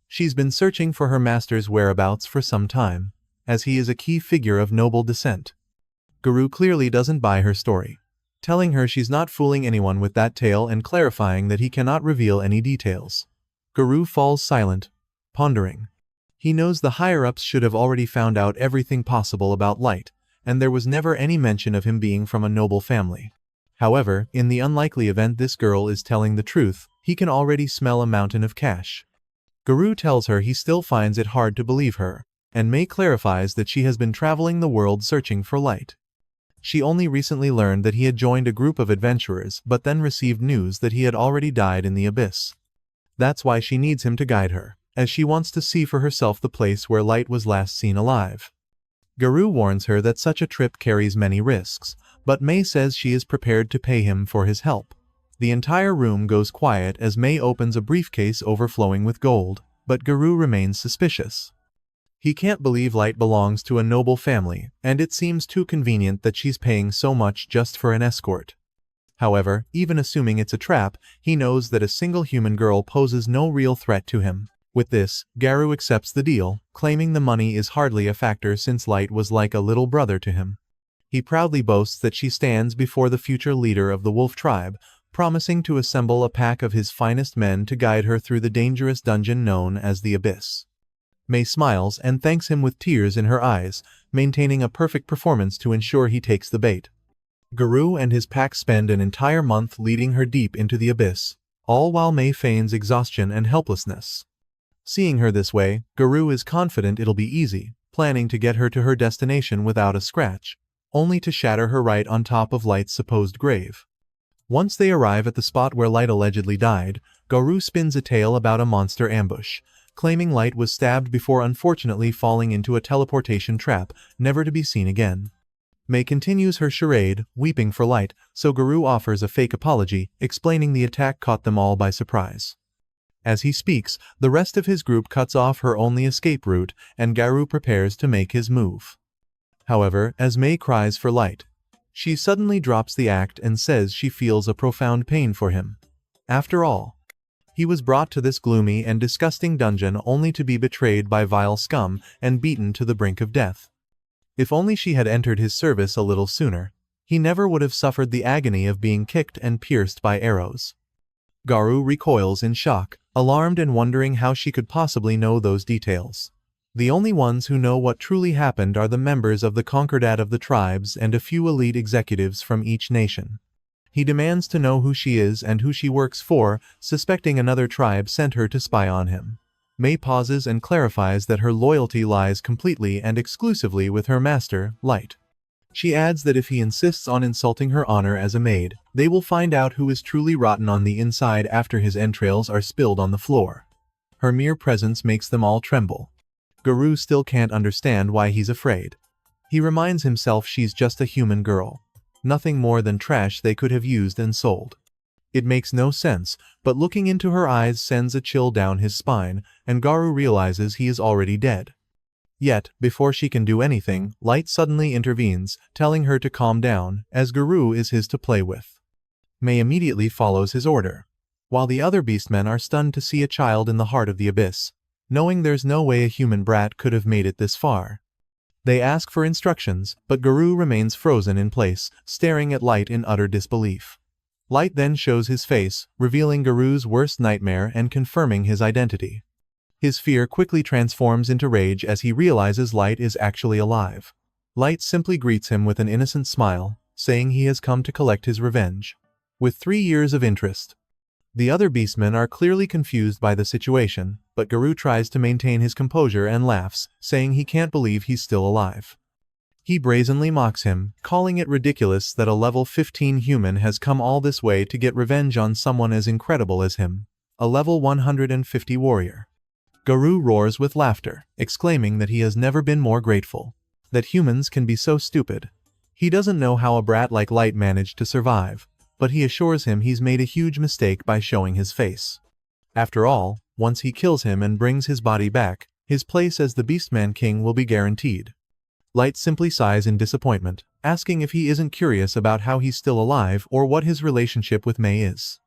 She's been searching for her master's whereabouts for some time, as he is a key figure of noble descent. Guru clearly doesn't buy her story, telling her she's not fooling anyone with that tale and clarifying that he cannot reveal any details. Guru falls silent, pondering. He knows the higher-ups should have already found out everything possible about Light, and there was never any mention of him being from a noble family. However, in the unlikely event this girl is telling the truth, he can already smell a mountain of cash. Guru tells her he still finds it hard to believe her, and May clarifies that she has been traveling the world searching for Light. She only recently learned that he had joined a group of adventurers but then received news that he had already died in the abyss. That's why she needs him to guide her, as she wants to see for herself the place where Light was last seen alive. Guru warns her that such a trip carries many risks, but May says she is prepared to pay him for his help. The entire room goes quiet as May opens a briefcase overflowing with gold, but Guru remains suspicious. He can't believe Light belongs to a noble family, and it seems too convenient that she's paying so much just for an escort. However, even assuming it's a trap, he knows that a single human girl poses no real threat to him. With this, Guru accepts the deal, claiming the money is hardly a factor since Light was like a little brother to him. He proudly boasts that she stands before the future leader of the wolf tribe, promising to assemble a pack of his finest men to guide her through the dangerous dungeon known as the Abyss. May smiles and thanks him with tears in her eyes, maintaining a perfect performance to ensure he takes the bait. Guru and his pack spend an entire month leading her deep into the abyss, all while May feigns exhaustion and helplessness. Seeing her this way, Guru is confident it'll be easy, planning to get her to her destination without a scratch, only to shatter her right on top of Light's supposed grave. Once they arrive at the spot where Light allegedly died, Guru spins a tale about a monster ambush, claiming Light was stabbed before unfortunately falling into a teleportation trap, never to be seen again. May continues her charade, weeping for Light, so Guru offers a fake apology, explaining the attack caught them all by surprise. As he speaks, the rest of his group cuts off her only escape route, and Guru prepares to make his move. However, as May cries for Light, she suddenly drops the act and says she feels a profound pain for him. After all, he was brought to this gloomy and disgusting dungeon only to be betrayed by vile scum and beaten to the brink of death. If only she had entered his service a little sooner, he never would have suffered the agony of being kicked and pierced by arrows. Guru recoils in shock, alarmed and wondering how she could possibly know those details. The only ones who know what truly happened are the members of the Concordat of the tribes and a few elite executives from each nation. He demands to know who she is and who she works for, suspecting another tribe sent her to spy on him. May pauses and clarifies that her loyalty lies completely and exclusively with her master, Light. She adds that if he insists on insulting her honor as a maid, they will find out who is truly rotten on the inside after his entrails are spilled on the floor. Her mere presence makes them all tremble. Guru still can't understand why he's afraid. He reminds himself she's just a human girl, nothing more than trash they could have used and sold. It makes no sense, but looking into her eyes sends a chill down his spine, and Guru realizes he is already dead. Yet, before she can do anything, Light suddenly intervenes, telling her to calm down, as Guru is his to play with. May immediately follows his order, while the other beastmen are stunned to see a child in the heart of the abyss, knowing there's no way a human brat could have made it this far. They ask for instructions, but Guru remains frozen in place, staring at Light in utter disbelief. Light then shows his face, revealing Guru's worst nightmare and confirming his identity. His fear quickly transforms into rage as he realizes Light is actually alive. Light simply greets him with an innocent smile, saying he has come to collect his revenge. With 3 years of interest. The other beastmen are clearly confused by the situation, but Guru tries to maintain his composure and laughs, saying he can't believe he's still alive. He brazenly mocks him, calling it ridiculous that a level 15 human has come all this way to get revenge on someone as incredible as him, a level 150 warrior. Guru roars with laughter, exclaiming that he has never been more grateful. That humans can be so stupid. He doesn't know how a brat like Light managed to survive, but he assures him he's made a huge mistake by showing his face. After all, once he kills him and brings his body back, his place as the Beastman King will be guaranteed. Light simply sighs in disappointment, asking if he isn't curious about how he's still alive or what his relationship with May is.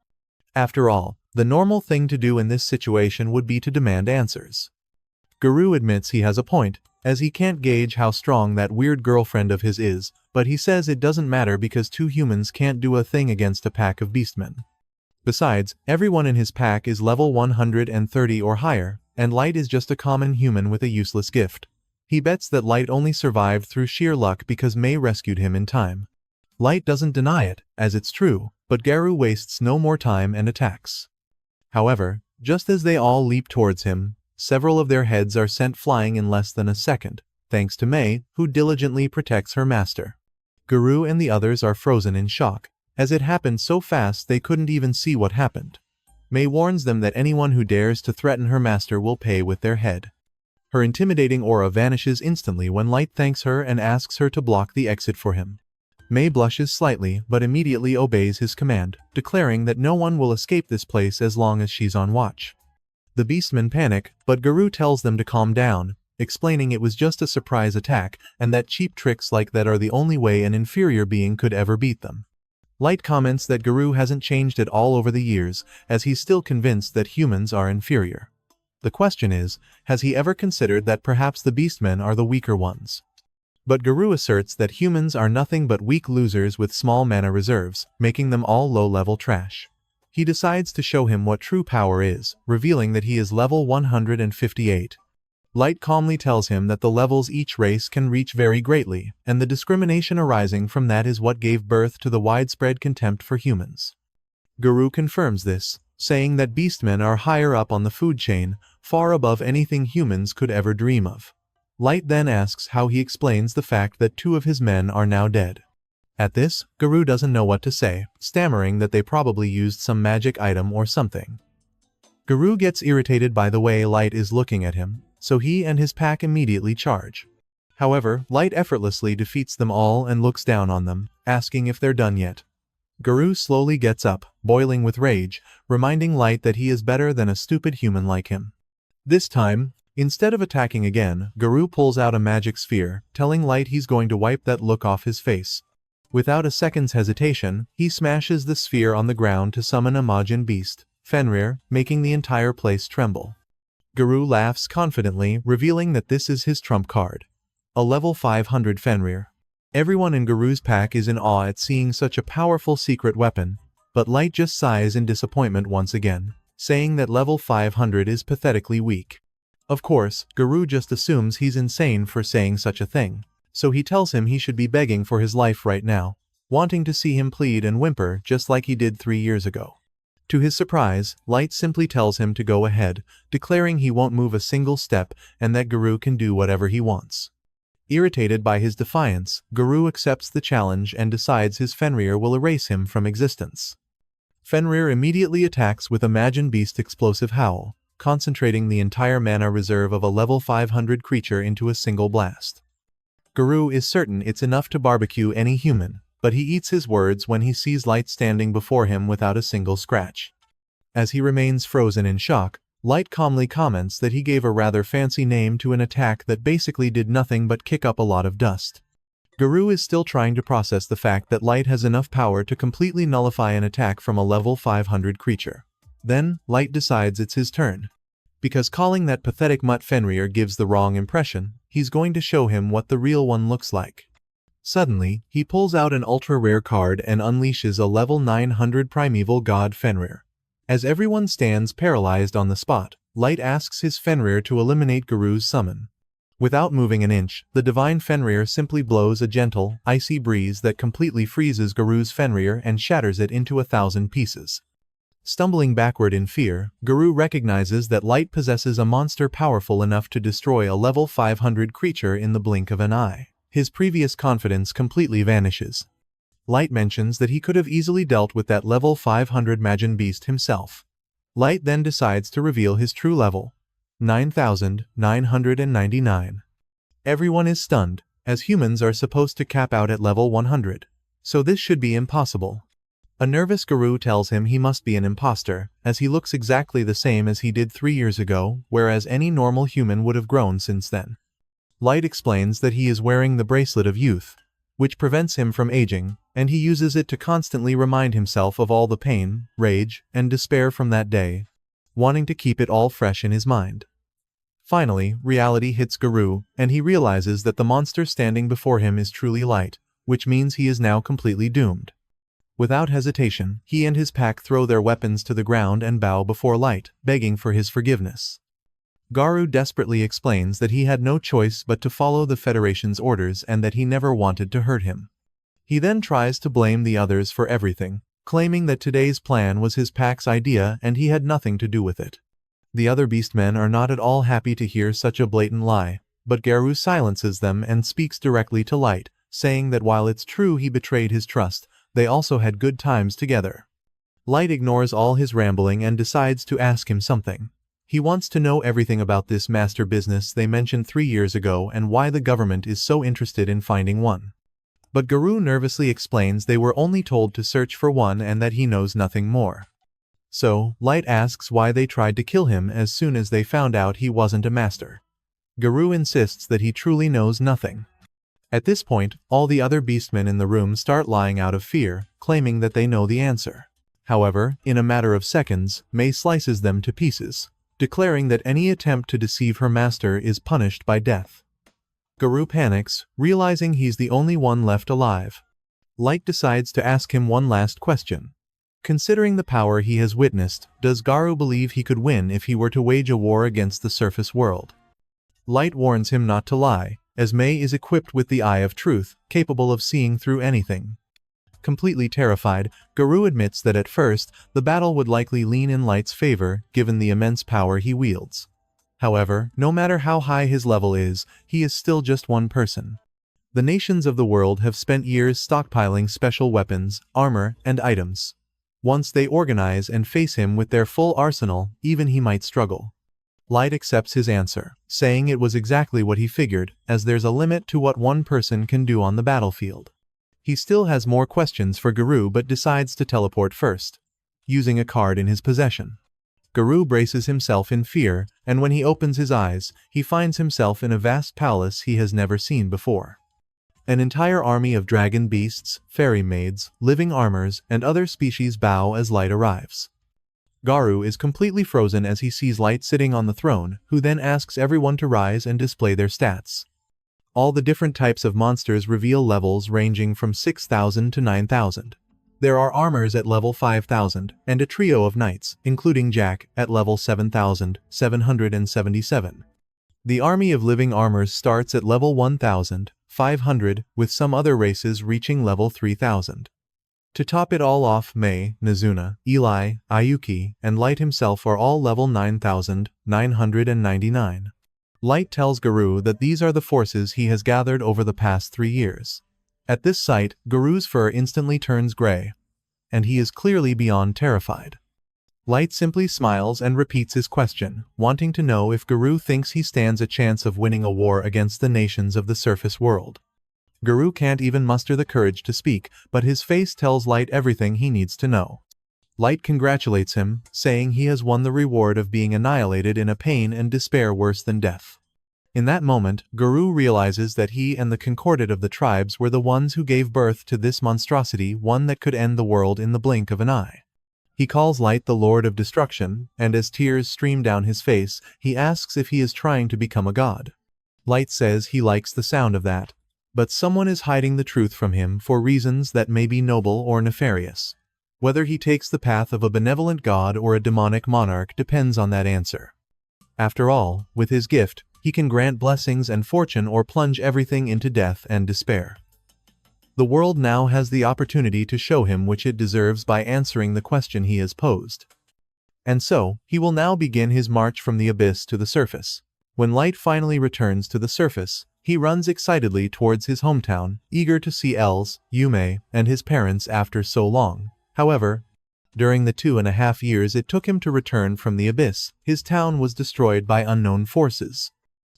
After all, the normal thing to do in this situation would be to demand answers. Guru admits he has a point, as he can't gauge how strong that weird girlfriend of his is, but he says it doesn't matter because two humans can't do a thing against a pack of beastmen. Besides, everyone in his pack is level 130 or higher, and Light is just a common human with a useless gift. He bets that Light only survived through sheer luck because May rescued him in time. Light doesn't deny it, as it's true, but Garu wastes no more time and attacks. However, just as they all leap towards him, several of their heads are sent flying in less than a second, thanks to May, who diligently protects her master. Garu and the others are frozen in shock, as it happened so fast they couldn't even see what happened. May warns them that anyone who dares to threaten her master will pay with their head. Her intimidating aura vanishes instantly when Light thanks her and asks her to block the exit for him. May blushes slightly but immediately obeys his command, declaring that no one will escape this place as long as she's on watch. The beastmen panic, but Garu tells them to calm down, explaining it was just a surprise attack and that cheap tricks like that are the only way an inferior being could ever beat them. Light comments that Garu hasn't changed at all over the years, as he's still convinced that humans are inferior. The question is, has he ever considered that perhaps the beastmen are the weaker ones? But Garu asserts that humans are nothing but weak losers with small mana reserves, making them all low-level trash. He decides to show him what true power is, revealing that he is level 158. Light calmly tells him that the levels each race can reach vary greatly, and the discrimination arising from that is what gave birth to the widespread contempt for humans. Garu confirms this, saying that beastmen are higher up on the food chain, far above anything humans could ever dream of. Light then asks how he explains the fact that 2 of his men are now dead. At this, Garu doesn't know what to say, stammering that they probably used some magic item or something. Garu gets irritated by the way Light is looking at him, so he and his pack immediately charge. However, Light effortlessly defeats them all and looks down on them, asking if they're done yet. Garu slowly gets up, boiling with rage, reminding Light that he is better than a stupid human like him. This time, instead of attacking again, Garu pulls out a magic sphere, telling Light he's going to wipe that look off his face. Without a second's hesitation, he smashes the sphere on the ground to summon a Majin beast, Fenrir, making the entire place tremble. Garu laughs confidently, revealing that this is his trump card. A level 500 Fenrir. Everyone in Garu's pack is in awe at seeing such a powerful secret weapon, but Light just sighs in disappointment once again, saying that level 500 is pathetically weak. Of course, Garu just assumes he's insane for saying such a thing, so he tells him he should be begging for his life right now, wanting to see him plead and whimper just like he did 3 years ago. To his surprise, Light simply tells him to go ahead, declaring he won't move a single step and that Garu can do whatever he wants. Irritated by his defiance, Garu accepts the challenge and decides his Fenrir will erase him from existence. Fenrir immediately attacks with a Majin Beast explosive howl, concentrating the entire mana reserve of a level 500 creature into a single blast. Garu is certain it's enough to barbecue any human, but he eats his words when he sees Light standing before him without a single scratch. As he remains frozen in shock, Light calmly comments that he gave a rather fancy name to an attack that basically did nothing but kick up a lot of dust. Garu is still trying to process the fact that Light has enough power to completely nullify an attack from a level 500 creature. Then, Light decides it's his turn. Because calling that pathetic mutt Fenrir gives the wrong impression, he's going to show him what the real one looks like. Suddenly, he pulls out an ultra-rare card and unleashes a level 900 primeval god Fenrir. As everyone stands paralyzed on the spot, Light asks his Fenrir to eliminate Garu's summon. Without moving an inch, the divine Fenrir simply blows a gentle, icy breeze that completely freezes Garu's Fenrir and shatters it into 1,000 pieces. Stumbling backward in fear, Garu recognizes that Light possesses a monster powerful enough to destroy a level 500 creature in the blink of an eye. His previous confidence completely vanishes. Light mentions that he could have easily dealt with that level 500 Majin Beast himself. Light then decides to reveal his true level, 9,999. Everyone is stunned, as humans are supposed to cap out at level 100, so this should be impossible. A nervous Garu tells him he must be an imposter, as he looks exactly the same as he did 3 years ago, whereas any normal human would have grown since then. Light explains that he is wearing the bracelet of youth, which prevents him from aging, and he uses it to constantly remind himself of all the pain, rage, and despair from that day, wanting to keep it all fresh in his mind. Finally, reality hits Garou, and he realizes that the monster standing before him is truly Light, which means he is now completely doomed. Without hesitation, he and his pack throw their weapons to the ground and bow before Light, begging for his forgiveness. Garou desperately explains that he had no choice but to follow the Federation's orders and that he never wanted to hurt him. He then tries to blame the others for everything, claiming that today's plan was his pack's idea and he had nothing to do with it. The other beastmen are not at all happy to hear such a blatant lie, but Garou silences them and speaks directly to Light, saying that while it's true he betrayed his trust, they also had good times together. Light ignores all his rambling and decides to ask him something. He wants to know everything about this master business they mentioned 3 years ago and why the government is so interested in finding one. But Garou nervously explains they were only told to search for one and that he knows nothing more. So, Light asks why they tried to kill him as soon as they found out he wasn't a master. Garou insists that he truly knows nothing. At this point, all the other beastmen in the room start lying out of fear, claiming that they know the answer. However, in a matter of seconds, Maid slices them to pieces, declaring that any attempt to deceive her master is punished by death. Garou panics, realizing he's the only one left alive. Light decides to ask him one last question. Considering the power he has witnessed, does Garou believe he could win if he were to wage a war against the surface world? Light warns him not to lie, as May is equipped with the Eye of Truth, capable of seeing through anything. Completely terrified, Garou admits that at first, the battle would likely lean in Light's favor, given the immense power he wields. However, no matter how high his level is, he is still just one person. The nations of the world have spent years stockpiling special weapons, armor, and items. Once they organize and face him with their full arsenal, even he might struggle. Light accepts his answer, saying it was exactly what he figured, as there's a limit to what one person can do on the battlefield. He still has more questions for Garou but decides to teleport first, using a card in his possession. Garou braces himself in fear, and when he opens his eyes, he finds himself in a vast palace he has never seen before. An entire army of dragon beasts, fairy maids, living armors, and other species bow as Light arrives. Garou is completely frozen as he sees Light sitting on the throne, who then asks everyone to rise and display their stats. All the different types of monsters reveal levels ranging from 6,000 to 9,000. There are armors at level 5,000, and a trio of knights, including Jack, at level 7,777. The army of living armors starts at level 1,500, with some other races reaching level 3,000. To top it all off, Mei, Nazuna, Eli, Ayuki, and Light himself are all level 9,999. Light tells Garou that these are the forces he has gathered over the past 3 years. At this sight, Garou's fur instantly turns gray, and he is clearly beyond terrified. Light simply smiles and repeats his question, wanting to know if Garou thinks he stands a chance of winning a war against the nations of the surface world. Garou can't even muster the courage to speak, but his face tells Light everything he needs to know. Light congratulates him, saying he has won the reward of being annihilated in a pain and despair worse than death. In that moment, Garou realizes that he and the Concordat of the tribes were the ones who gave birth to this monstrosity, one that could end the world in the blink of an eye. He calls Light the Lord of Destruction, and as tears stream down his face, he asks if he is trying to become a god. Light says he likes the sound of that, but someone is hiding the truth from him for reasons that may be noble or nefarious. Whether he takes the path of a benevolent god or a demonic monarch depends on that answer. After all, with his gift, he can grant blessings and fortune or plunge everything into death and despair. The world now has the opportunity to show him which it deserves by answering the question he has posed. And so, he will now begin his march from the abyss to the surface. When Light finally returns to the surface, he runs excitedly towards his hometown, eager to see Els, Yume, and his parents after so long. However, during the 2.5 years it took him to return from the abyss, his town was destroyed by unknown forces.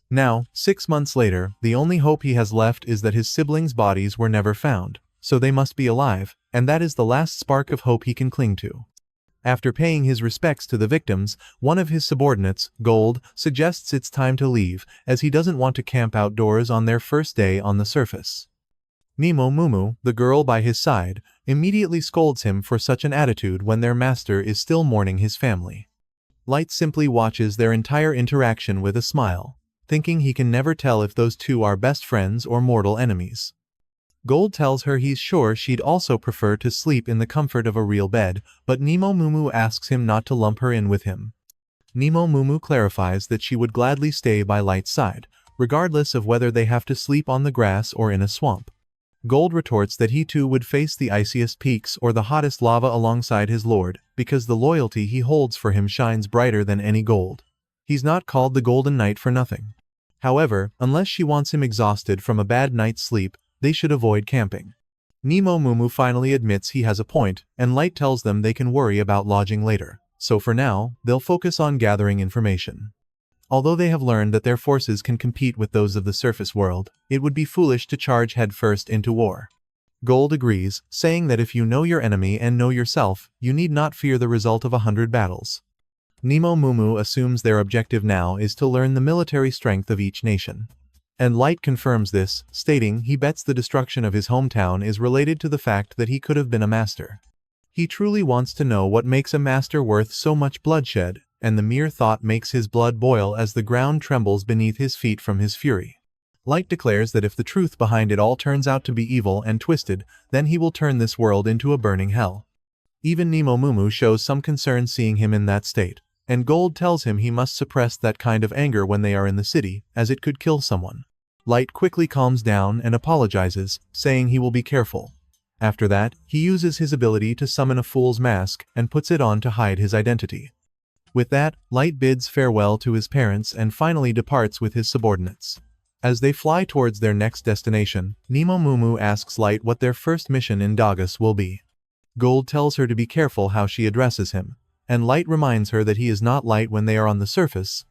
Now, 6 months later, the only hope he has left is that his siblings' bodies were never found, so they must be alive, and that is the last spark of hope he can cling to. After paying his respects to the victims, one of his subordinates, Gold, suggests it's time to leave, as he doesn't want to camp outdoors on their first day on the surface. Nemo Mumu, the girl by his side, immediately scolds him for such an attitude when their master is still mourning his family. Light simply watches their entire interaction with a smile, thinking he can never tell if those two are best friends or mortal enemies. Gold tells her he's sure she'd also prefer to sleep in the comfort of a real bed, but Nemo Mumu asks him not to lump her in with him. Nemo Mumu clarifies that she would gladly stay by Light's side, regardless of whether they have to sleep on the grass or in a swamp. Gold retorts that he too would face the iciest peaks or the hottest lava alongside his lord, because the loyalty he holds for him shines brighter than any gold. He's not called the Golden Knight for nothing. However, unless she wants him exhausted from a bad night's sleep, they should avoid camping. Nemo Mumu finally admits he has a point, and Light tells them they can worry about lodging later, so for now, they'll focus on gathering information. Although they have learned that their forces can compete with those of the surface world, it would be foolish to charge headfirst into war. Gold agrees, saying that if you know your enemy and know yourself, you need not fear the result of 100 battles. Nemo Mumu assumes their objective now is to learn the military strength of each nation. And Light confirms this, stating he bets the destruction of his hometown is related to the fact that he could have been a master. He truly wants to know what makes a master worth so much bloodshed, and the mere thought makes his blood boil as the ground trembles beneath his feet from his fury. Light declares that if the truth behind it all turns out to be evil and twisted, then he will turn this world into a burning hell. Even Nemo Mumu shows some concern seeing him in that state, and Gold tells him he must suppress that kind of anger when they are in the city, as it could kill someone. Light quickly calms down and apologizes, saying he will be careful. After that, he uses his ability to summon a fool's mask and puts it on to hide his identity. With that, Light bids farewell to his parents and finally departs with his subordinates. As they fly towards their next destination, Nemo Mumu asks Light what their first mission in Dagas will be. Gold tells her to be careful how she addresses him, and Light reminds her that he is not Light when they are on the surface,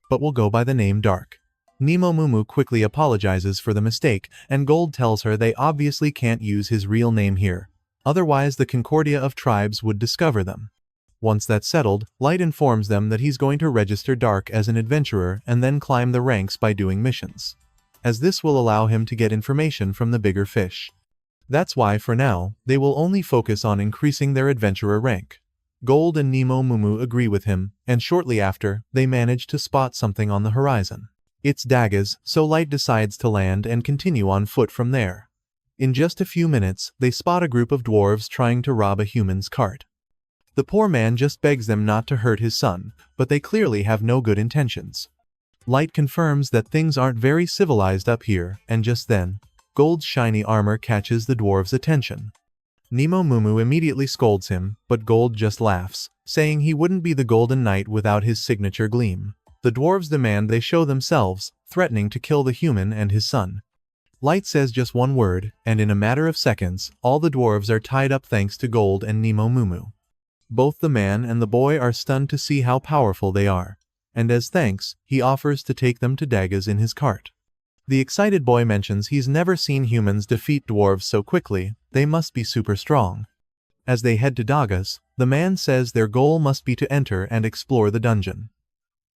but will go by the name Dark. Nemo Mumu quickly apologizes for the mistake, and Gold tells her they obviously can't use his real name here, otherwise the Concordia of Tribes would discover them. Once that's settled, Light informs them that he's going to register Dark as an adventurer and then climb the ranks by doing missions, as this will allow him to get information from the bigger fish. That's why for now, they will only focus on increasing their adventurer rank. Gold and Nemo Mumu agree with him, and shortly after, they manage to spot something on the horizon. It's Dagas, so Light decides to land and continue on foot from there. In just a few minutes, they spot a group of dwarves trying to rob a human's cart. The poor man just begs them not to hurt his son, but they clearly have no good intentions. Light confirms that things aren't very civilized up here, and just then, Gold's shiny armor catches the dwarves' attention. Nemo Mumu immediately scolds him, but Gold just laughs, saying he wouldn't be the Golden Knight without his signature gleam. The dwarves demand they show themselves, threatening to kill the human and his son. Light says just one word, and in a matter of seconds, all the dwarves are tied up thanks to Gold and Nemo Mumu. Both the man and the boy are stunned to see how powerful they are, and as thanks, he offers to take them to Dagas in his cart. The excited boy mentions he's never seen humans defeat dwarves so quickly, they must be super strong. As they head to Dagas, the man says their goal must be to enter and explore the dungeon,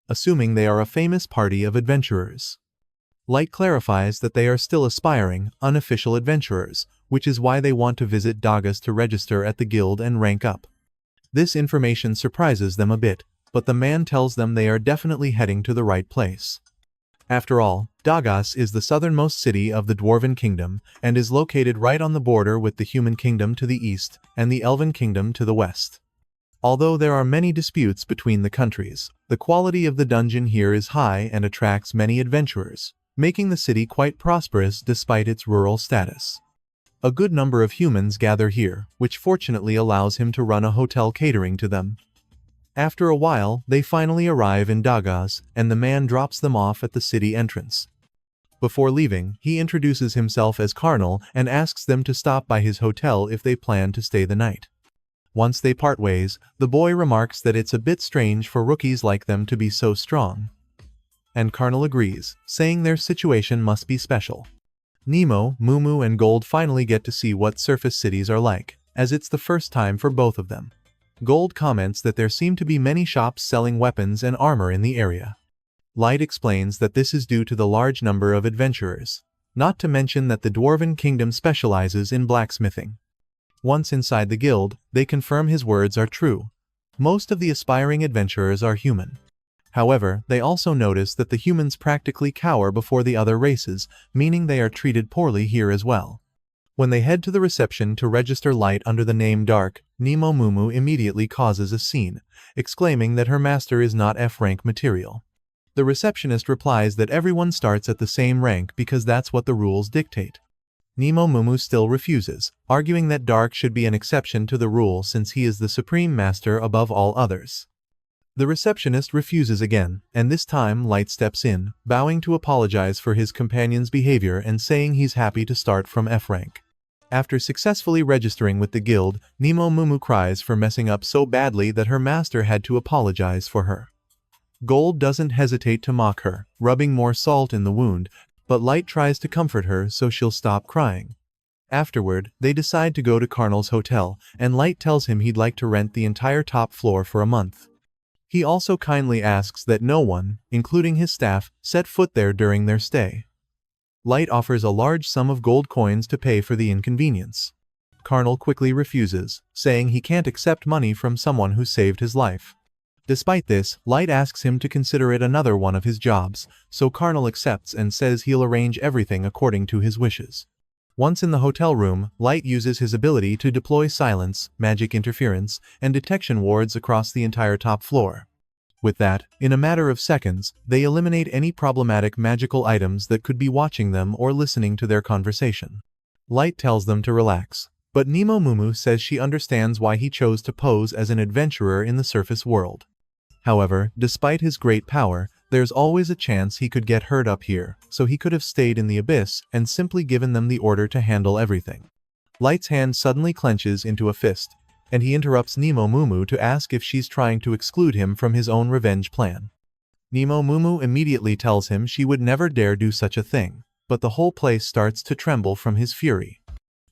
assuming they are a famous party of adventurers. Light clarifies that they are still aspiring, unofficial adventurers, which is why they want to visit Dagas to register at the guild and rank up. This information surprises them a bit, but the man tells them they are definitely heading to the right place. After all, Dagas is the southernmost city of the Dwarven Kingdom, and is located right on the border with the Human Kingdom to the east, and the Elven Kingdom to the west. Although there are many disputes between the countries, the quality of the dungeon here is high and attracts many adventurers, making the city quite prosperous despite its rural status. A good number of humans gather here, which fortunately allows him to run a hotel catering to them. After a while, they finally arrive in Dagas, and the man drops them off at the city entrance. Before leaving, he introduces himself as Carnal and asks them to stop by his hotel if they plan to stay the night. Once they part ways, the boy remarks that it's a bit strange for rookies like them to be so strong. And Carnal agrees, saying their situation must be special. Nemo, Mumu and Gold finally get to see what surface cities are like, as it's the first time for both of them. Gold comments that there seem to be many shops selling weapons and armor in the area. Light explains that this is due to the large number of adventurers, not to mention that the Dwarven Kingdom specializes in blacksmithing. Once inside the guild, they confirm his words are true. Most of the aspiring adventurers are human. However, they also notice that the humans practically cower before the other races, meaning they are treated poorly here as well. When they head to the reception to register Light under the name Dark, Nemo Mumu immediately causes a scene, exclaiming that her master is not F-rank material. The receptionist replies that everyone starts at the same rank because that's what the rules dictate. Nemo Mumu still refuses, arguing that Dark should be an exception to the rule since he is the supreme master above all others. The receptionist refuses again, and this time Light steps in, bowing to apologize for his companion's behavior and saying he's happy to start from F-rank. After successfully registering with the guild, Nemo Mumu cries for messing up so badly that her master had to apologize for her. Gold doesn't hesitate to mock her, rubbing more salt in the wound, but Light tries to comfort her so she'll stop crying. Afterward, they decide to go to Carnal's hotel, and Light tells him he'd like to rent the entire top floor for a month. He also kindly asks that no one, including his staff, set foot there during their stay. Light offers a large sum of gold coins to pay for the inconvenience. Carnal quickly refuses, saying he can't accept money from someone who saved his life. Despite this, Light asks him to consider it another one of his jobs, so Carnal accepts and says he'll arrange everything according to his wishes. Once in the hotel room, Light uses his ability to deploy silence, magic interference, and detection wards across the entire top floor. With that, in a matter of seconds, they eliminate any problematic magical items that could be watching them or listening to their conversation. Light tells them to relax, but Nemo Mumu says she understands why he chose to pose as an adventurer in the surface world. However, despite his great power, there's always a chance he could get hurt up here, so he could have stayed in the abyss and simply given them the order to handle everything. Light's hand suddenly clenches into a fist, and he interrupts Nemo Mumu to ask if she's trying to exclude him from his own revenge plan. Nemo Mumu immediately tells him she would never dare do such a thing, but the whole place starts to tremble from his fury.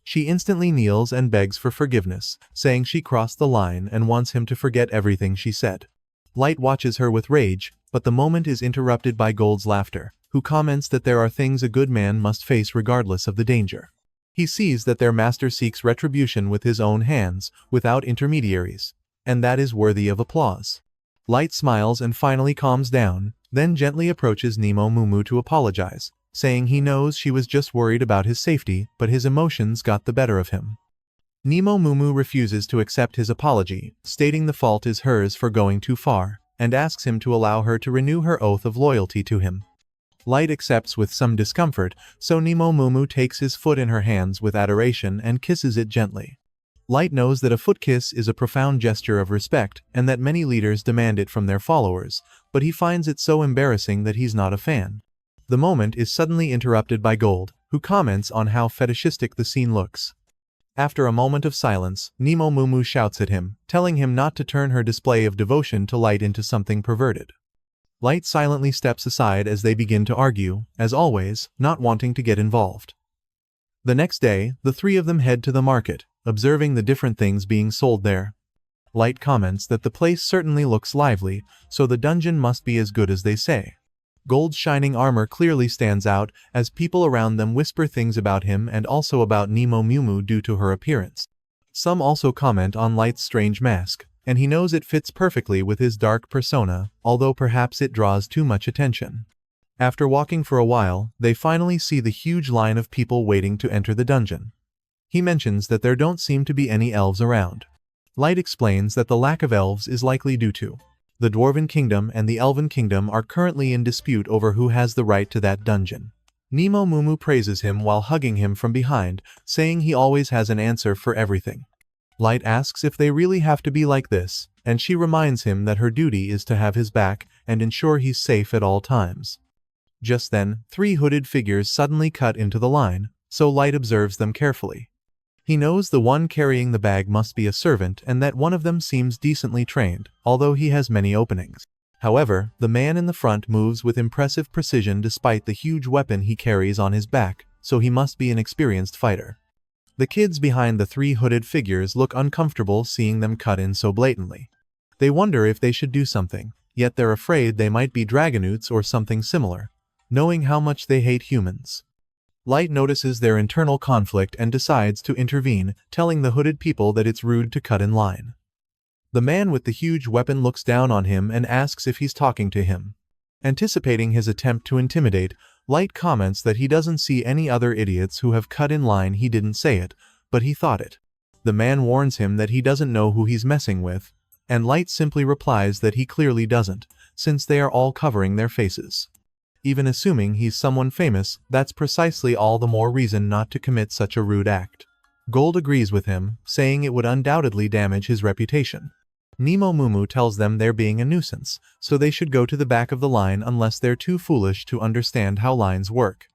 She instantly kneels and begs for forgiveness, saying she crossed the line and wants him to forget everything she said. Light watches her with rage, but the moment is interrupted by Gold's laughter, who comments that there are things a good man must face regardless of the danger. He sees that their master seeks retribution with his own hands, without intermediaries, and that is worthy of applause. Light smiles and finally calms down, then gently approaches Nemo Mumu to apologize, saying he knows she was just worried about his safety, but his emotions got the better of him. Nemo Mumu refuses to accept his apology, stating the fault is hers for going too far, and asks him to allow her to renew her oath of loyalty to him. Light accepts with some discomfort, so Nemo Mumu takes his foot in her hands with adoration and kisses it gently. Light knows that a foot kiss is a profound gesture of respect, and that many leaders demand it from their followers, but he finds it so embarrassing that he's not a fan. The moment is suddenly interrupted by Gold, who comments on how fetishistic the scene looks. After a moment of silence, Nemo Mumu shouts at him, telling him not to turn her display of devotion to Light into something perverted. Light silently steps aside as they begin to argue, as always, not wanting to get involved. The next day, the three of them head to the market, observing the different things being sold there. Light comments that the place certainly looks lively, so the dungeon must be as good as they say. Gold's shining armor clearly stands out, as people around them whisper things about him and also about Nemo Mumu due to her appearance. Some also comment on Light's strange mask, and he knows it fits perfectly with his dark persona, although perhaps it draws too much attention. After walking for a while, they finally see the huge line of people waiting to enter the dungeon. He mentions that there don't seem to be any elves around. Light explains that the lack of elves is likely due to the Dwarven Kingdom and the Elven Kingdom are currently in dispute over who has the right to that dungeon. Nemo Mumu praises him while hugging him from behind, saying he always has an answer for everything. Light asks if they really have to be like this, and she reminds him that her duty is to have his back and ensure he's safe at all times. Just then, three hooded figures suddenly cut into the line, so Light observes them carefully. He knows the one carrying the bag must be a servant and that one of them seems decently trained, although he has many openings. However, the man in the front moves with impressive precision despite the huge weapon he carries on his back, so he must be an experienced fighter. The kids behind the three hooded figures look uncomfortable seeing them cut in so blatantly. They wonder if they should do something, yet they're afraid they might be dragonutes or something similar, knowing how much they hate humans. Light notices their internal conflict and decides to intervene, telling the hooded people that it's rude to cut in line. The man with the huge weapon looks down on him and asks if he's talking to him. Anticipating his attempt to intimidate, Light comments that he doesn't see any other idiots who have cut in line. He didn't say it, but he thought it. The man warns him that he doesn't know who he's messing with, and Light simply replies that he clearly doesn't, since they are all covering their faces. Even assuming he's someone famous, that's precisely all the more reason not to commit such a rude act. Gold agrees with him, saying it would undoubtedly damage his reputation. Nemo Mumu tells them they're being a nuisance, so they should go to the back of the line unless they're too foolish to understand how lines work.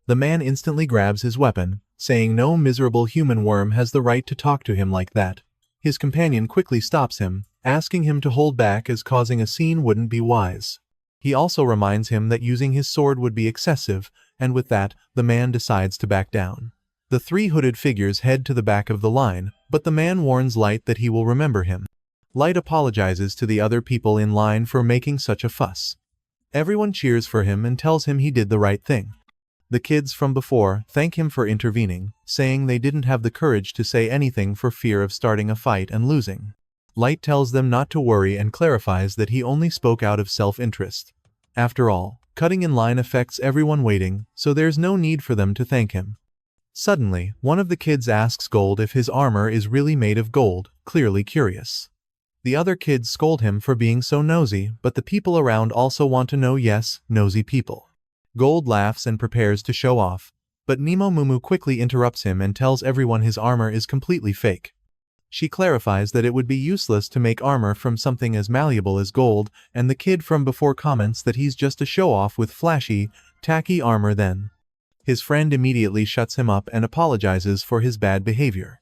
The man instantly grabs his weapon, saying no miserable human worm has the right to talk to him like that. His companion quickly stops him, asking him to hold back as causing a scene wouldn't be wise. He also reminds him that using his sword would be excessive, and with that, the man decides to back down. The three hooded figures head to the back of the line, but the man warns Light that he will remember him. Light apologizes to the other people in line for making such a fuss. Everyone cheers for him and tells him he did the right thing. The kids from before thank him for intervening, saying they didn't have the courage to say anything for fear of starting a fight and losing. Light tells them not to worry and clarifies that he only spoke out of self-interest. After all, cutting in line affects everyone waiting, so there's no need for them to thank him. Suddenly, one of the kids asks Gold if his armor is really made of gold, clearly curious. The other kids scold him for being so nosy, but the people around also want to know. Yes, nosy people. Gold laughs and prepares to show off, but Nemo Mumu quickly interrupts him and tells everyone his armor is completely fake. She clarifies that it would be useless to make armor from something as malleable as gold, and the kid from before comments that he's just a show-off with flashy, tacky armor then. His friend immediately shuts him up and apologizes for his bad behavior.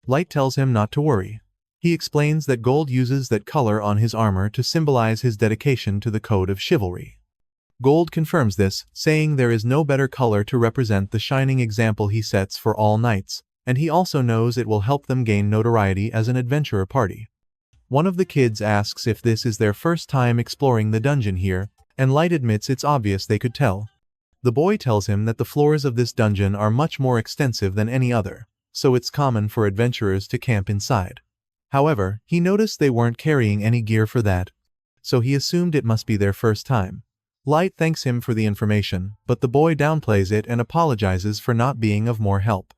Light tells him not to worry. He explains that Gold uses that color on his armor to symbolize his dedication to the code of chivalry. Gold confirms this, saying there is no better color to represent the shining example he sets for all knights, and he also knows it will help them gain notoriety as an adventurer party. One of the kids asks if this is their first time exploring the dungeon here, and Light admits it's obvious they could tell. The boy tells him that the floors of this dungeon are much more extensive than any other, so it's common for adventurers to camp inside. However, he noticed they weren't carrying any gear for that, so he assumed it must be their first time. Light thanks him for the information, but the boy downplays it and apologizes for not being of more help.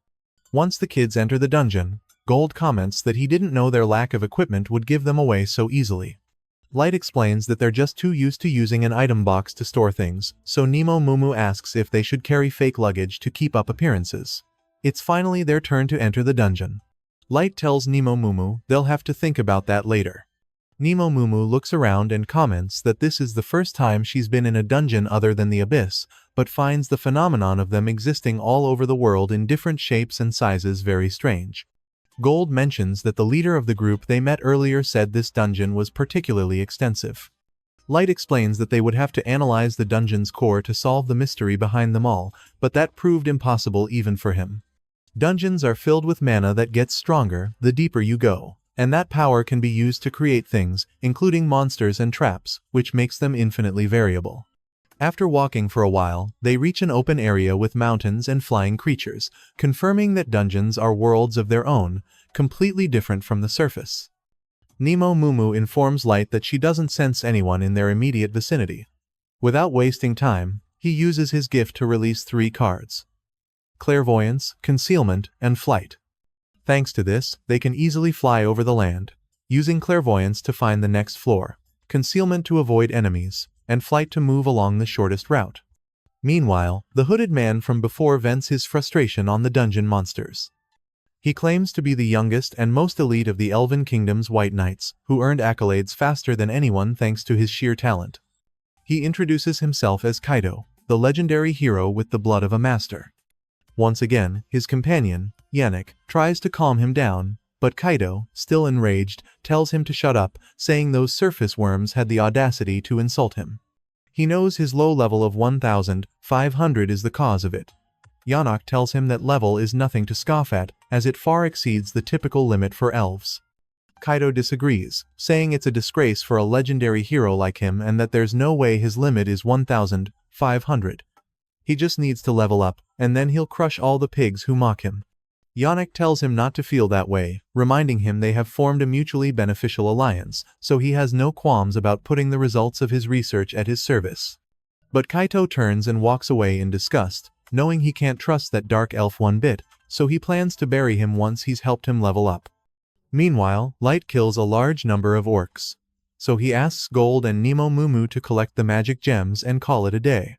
Once the kids enter the dungeon, Gold comments that he didn't know their lack of equipment would give them away so easily. Light explains that they're just too used to using an item box to store things, so Nemo Mumu asks if they should carry fake luggage to keep up appearances. It's finally their turn to enter the dungeon. Light tells Nemo Mumu they'll have to think about that later. Nemo Mumu looks around and comments that this is the first time she's been in a dungeon other than the Abyss, but finds the phenomenon of them existing all over the world in different shapes and sizes very strange. Gold mentions that the leader of the group they met earlier said this dungeon was particularly extensive. Light explains that they would have to analyze the dungeon's core to solve the mystery behind them all, but that proved impossible even for him. Dungeons are filled with mana that gets stronger the deeper you go, and that power can be used to create things, including monsters and traps, which makes them infinitely variable. After walking for a while, they reach an open area with mountains and flying creatures, confirming that dungeons are worlds of their own, completely different from the surface. Nemo Mumu informs Light that she doesn't sense anyone in their immediate vicinity. Without wasting time, he uses his gift to release 3 cards: Clairvoyance, Concealment, and Flight. Thanks to this, they can easily fly over the land, using Clairvoyance to find the next floor, Concealment to avoid enemies, and Flight to move along the shortest route. Meanwhile, the hooded man from before vents his frustration on the dungeon monsters. He claims to be the youngest and most elite of the Elven Kingdom's White Knights, who earned accolades faster than anyone thanks to his sheer talent. He introduces himself as Kaido, the legendary hero with the blood of a master. Once again, his companion, Yannick, tries to calm him down, but Kaido, still enraged, tells him to shut up, saying those surface worms had the audacity to insult him. He knows his low level of 1,500 is the cause of it. Yannick tells him that level is nothing to scoff at, as it far exceeds the typical limit for elves. Kaido disagrees, saying it's a disgrace for a legendary hero like him and that there's no way his limit is 1,500. He just needs to level up, and then he'll crush all the pigs who mock him. Yannick tells him not to feel that way, reminding him they have formed a mutually beneficial alliance, so he has no qualms about putting the results of his research at his service. But Kaito turns and walks away in disgust, knowing he can't trust that dark elf one bit, so he plans to bury him once he's helped him level up. Meanwhile, Light kills a large number of orcs. So he asks Gold and Nemo Mumu to collect the magic gems and call it a day.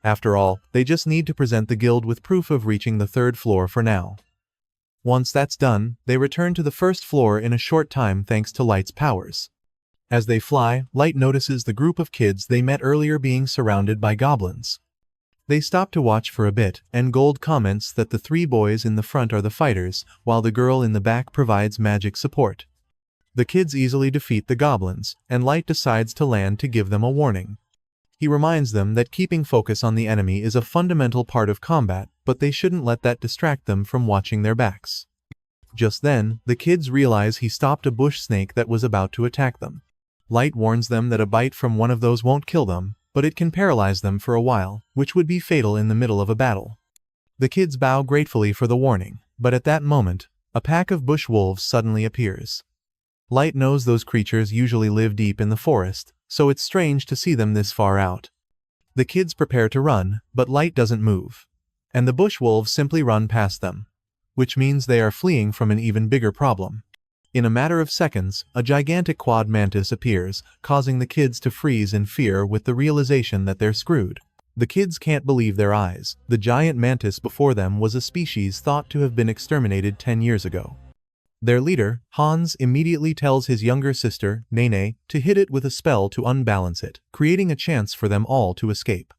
After all, they just need to present the guild with proof of reaching the 3rd floor for now. Once that's done, they return to the 1st floor in a short time thanks to Light's powers. As they fly, Light notices the group of kids they met earlier being surrounded by goblins. They stop to watch for a bit, and Gold comments that the 3 boys in the front are the fighters, while the girl in the back provides magic support. The kids easily defeat the goblins, and Light decides to land to give them a warning. He reminds them that keeping focus on the enemy is a fundamental part of combat, but they shouldn't let that distract them from watching their backs. Just then, the kids realize he stopped a bush snake that was about to attack them. Light warns them that a bite from one of those won't kill them, but it can paralyze them for a while, which would be fatal in the middle of a battle. The kids bow gratefully for the warning, but at that moment, a pack of bush wolves suddenly appears. Light knows those creatures usually live deep in the forest, so it's strange to see them this far out. The kids prepare to run, but Light doesn't move. And the bush wolves simply run past them. Which means they are fleeing from an even bigger problem. In a matter of seconds, a gigantic quad mantis appears, causing the kids to freeze in fear with the realization that they're screwed. The kids can't believe their eyes. The giant mantis before them was a species thought to have been exterminated 10 years ago. Their leader, Hans, immediately tells his younger sister, Nene, to hit it with a spell to unbalance it, creating a chance for them all to escape.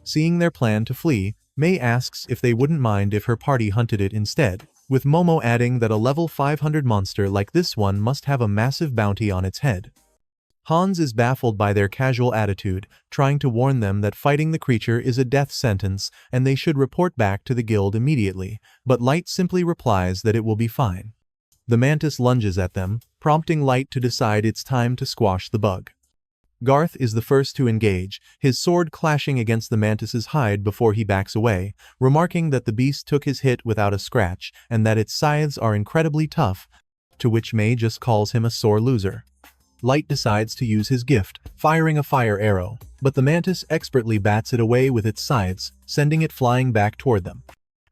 Seeing their plan to flee, Mei asks if they wouldn't mind if her party hunted it instead, with Momo adding that a level 500 monster like this one must have a massive bounty on its head. Hans is baffled by their casual attitude, trying to warn them that fighting the creature is a death sentence and they should report back to the guild immediately, but Light simply replies that it will be fine. The mantis lunges at them, prompting Light to decide it's time to squash the bug. Garth is the first to engage, his sword clashing against the mantis's hide before he backs away, remarking that the beast took his hit without a scratch and that its scythes are incredibly tough, to which Mei just calls him a sore loser. Light decides to use his gift, firing a fire arrow, but the mantis expertly bats it away with its scythes, sending it flying back toward them.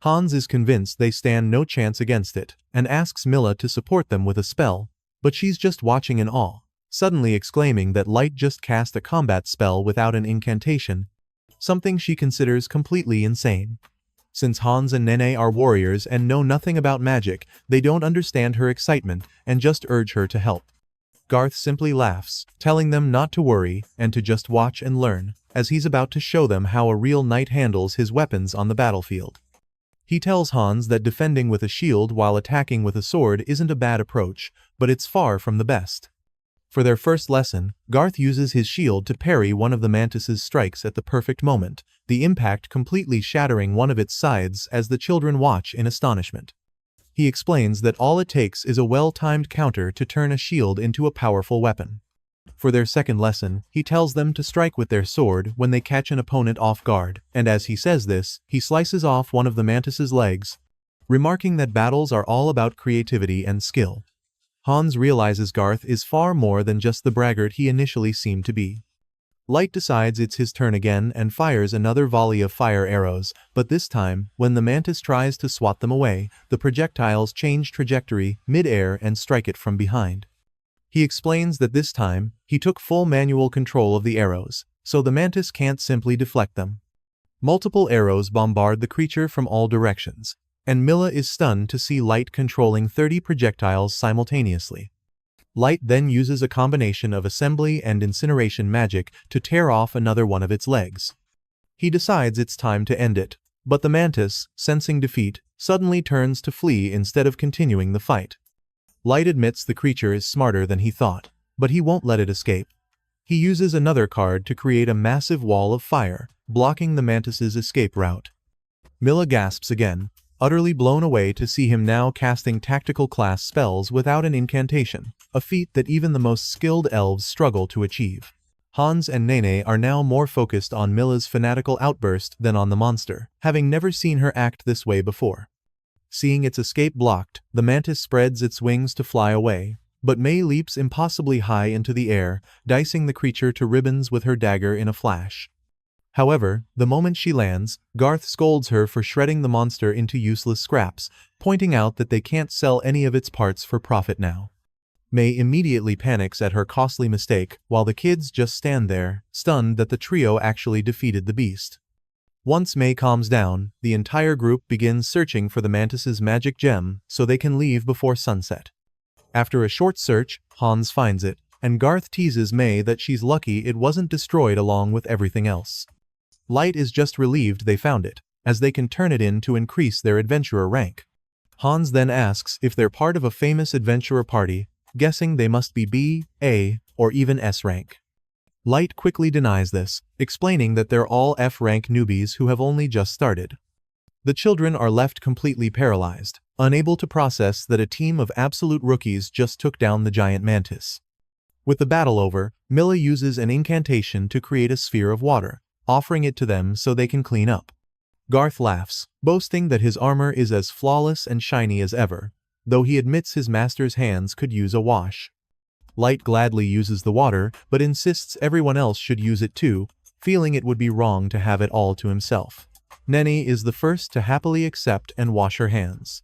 Hans is convinced they stand no chance against it, and asks Milla to support them with a spell, but she's just watching in awe, suddenly exclaiming that Light just cast a combat spell without an incantation, something she considers completely insane. Since Hans and Nene are warriors and know nothing about magic, they don't understand her excitement and just urge her to help. Garth simply laughs, telling them not to worry and to just watch and learn, as he's about to show them how a real knight handles his weapons on the battlefield. He tells Hans that defending with a shield while attacking with a sword isn't a bad approach, but it's far from the best. For their first lesson, Garth uses his shield to parry one of the mantis's strikes at the perfect moment, the impact completely shattering one of its sides as the children watch in astonishment. He explains that all it takes is a well-timed counter to turn a shield into a powerful weapon. For their second lesson, he tells them to strike with their sword when they catch an opponent off guard, and as he says this, he slices off one of the mantis's legs, remarking that battles are all about creativity and skill. Hans realizes Garth is far more than just the braggart he initially seemed to be. Light decides it's his turn again and fires another volley of fire arrows, but this time, when the mantis tries to swat them away, the projectiles change trajectory mid-air and strike it from behind. He explains that this time, he took full manual control of the arrows, so the mantis can't simply deflect them. Multiple arrows bombard the creature from all directions, and Milla is stunned to see Light controlling 30 projectiles simultaneously. Light then uses a combination of assembly and incineration magic to tear off another one of its legs. He decides it's time to end it, but the mantis, sensing defeat, suddenly turns to flee instead of continuing the fight. Light admits the creature is smarter than he thought, but he won't let it escape. He uses another card to create a massive wall of fire, blocking the mantis's escape route. Milla gasps again, utterly blown away to see him now casting tactical class spells without an incantation, a feat that even the most skilled elves struggle to achieve. Hans and Nene are now more focused on Milla's fanatical outburst than on the monster, having never seen her act this way before. Seeing its escape blocked, the mantis spreads its wings to fly away. But May leaps impossibly high into the air, dicing the creature to ribbons with her dagger in a flash. However, the moment she lands, Garth scolds her for shredding the monster into useless scraps, pointing out that they can't sell any of its parts for profit now. May immediately panics at her costly mistake, while the kids just stand there, stunned that the trio actually defeated the beast. Once May calms down, the entire group begins searching for the mantis's magic gem so they can leave before sunset. After a short search, Hans finds it, and Garth teases May that she's lucky it wasn't destroyed along with everything else. Light is just relieved they found it, as they can turn it in to increase their adventurer rank. Hans then asks if they're part of a famous adventurer party, guessing they must be B, A, or even S rank. Light quickly denies this, explaining that they're all F rank newbies who have only just started. The children are left completely paralyzed, unable to process that a team of absolute rookies just took down the giant mantis. With the battle over, Milla uses an incantation to create a sphere of water, offering it to them so they can clean up. Garth laughs, boasting that his armor is as flawless and shiny as ever, though he admits his master's hands could use a wash. Light gladly uses the water, but insists everyone else should use it too, feeling it would be wrong to have it all to himself. Nenny is the first to happily accept and wash her hands.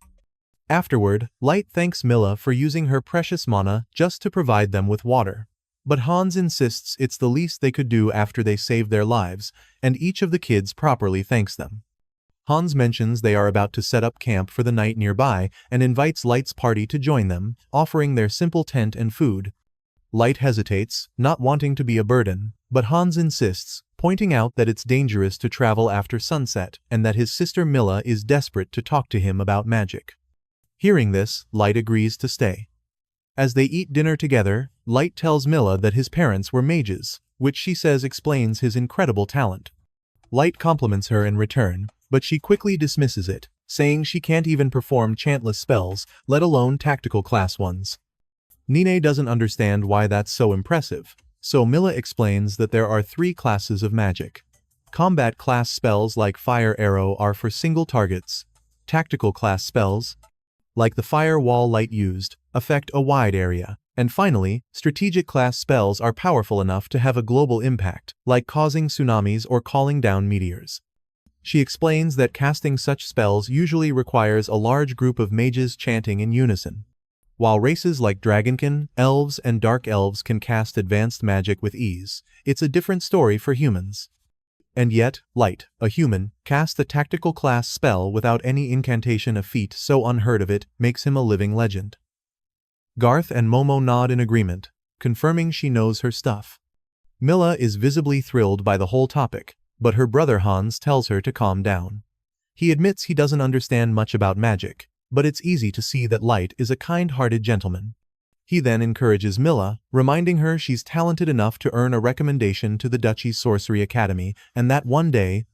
Afterward, Light thanks Milla for using her precious mana just to provide them with water. But Hans insists it's the least they could do after they saved their lives, and each of the kids properly thanks them. Hans mentions they are about to set up camp for the night nearby and invites Light's party to join them, offering their simple tent and food. Light hesitates, not wanting to be a burden, but Hans insists, pointing out that it's dangerous to travel after sunset and that his sister Milla is desperate to talk to him about magic. Hearing this, Light agrees to stay. As they eat dinner together, Light tells Milla that his parents were mages, which she says explains his incredible talent. Light compliments her in return, but she quickly dismisses it, saying she can't even perform chantless spells, let alone tactical class ones. Nine doesn't understand why that's so impressive, so Milla explains that there are 3 classes of magic. Combat class spells like Fire Arrow are for single targets. Tactical class spells, like the fire wall Light used, affect a wide area. And finally, strategic class spells are powerful enough to have a global impact, like causing tsunamis or calling down meteors. She explains that casting such spells usually requires a large group of mages chanting in unison. While races like Dragonkin, Elves, and Dark Elves can cast advanced magic with ease, it's a different story for humans. And yet, Light, a human, cast a tactical class spell without any incantation, a feat so unheard of it makes him a living legend. Garth and Momo nod in agreement, confirming she knows her stuff. Milla is visibly thrilled by the whole topic, but her brother Hans tells her to calm down. He admits he doesn't understand much about magic, but it's easy to see that Light is a kind-hearted gentleman. He then encourages Milla, reminding her she's talented enough to earn a recommendation to the Duchy's Sorcery Academy, and that one day,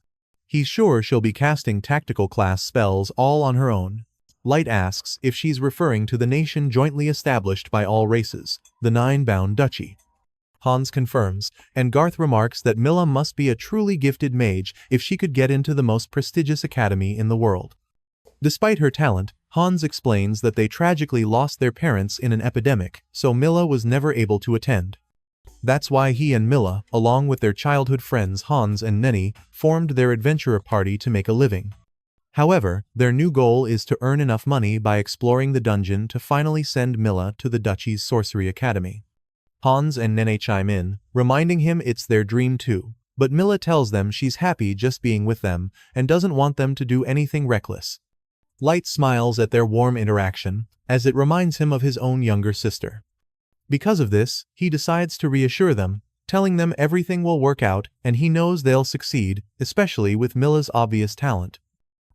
he's sure she'll be casting tactical class spells all on her own. Light asks if she's referring to the nation jointly established by all races, the Nine-Bound Duchy. Hans confirms, and Garth remarks that Milla must be a truly gifted mage if she could get into the most prestigious academy in the world. Despite her talent, Hans explains that they tragically lost their parents in an epidemic, so Milla was never able to attend. That's why he and Milla, along with their childhood friends Hans and Nenny, formed their adventurer party to make a living. However, their new goal is to earn enough money by exploring the dungeon to finally send Milla to the Duchy's Sorcery Academy. Hans and Nenny chime in, reminding him it's their dream too, but Milla tells them she's happy just being with them and doesn't want them to do anything reckless. Light smiles at their warm interaction, as it reminds him of his own younger sister. Because of this, he decides to reassure them, telling them everything will work out and he knows they'll succeed, especially with Milla's obvious talent.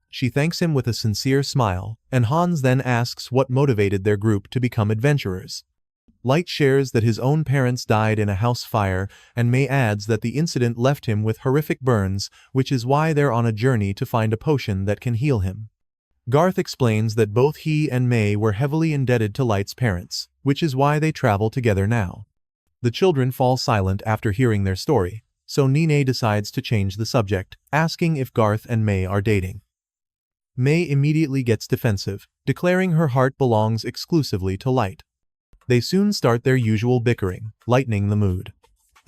She thanks him with a sincere smile, and Hans then asks what motivated their group to become adventurers. Light shares that his own parents died in a house fire, and May adds that the incident left him with horrific burns, which is why they're on a journey to find a potion that can heal him. Garth explains that both he and May were heavily indebted to Light's parents, which is why they travel together now. The children fall silent after hearing their story, so Nine decides to change the subject, asking if Garth and May are dating. May immediately gets defensive, declaring her heart belongs exclusively to Light. They soon start their usual bickering, lightening the mood.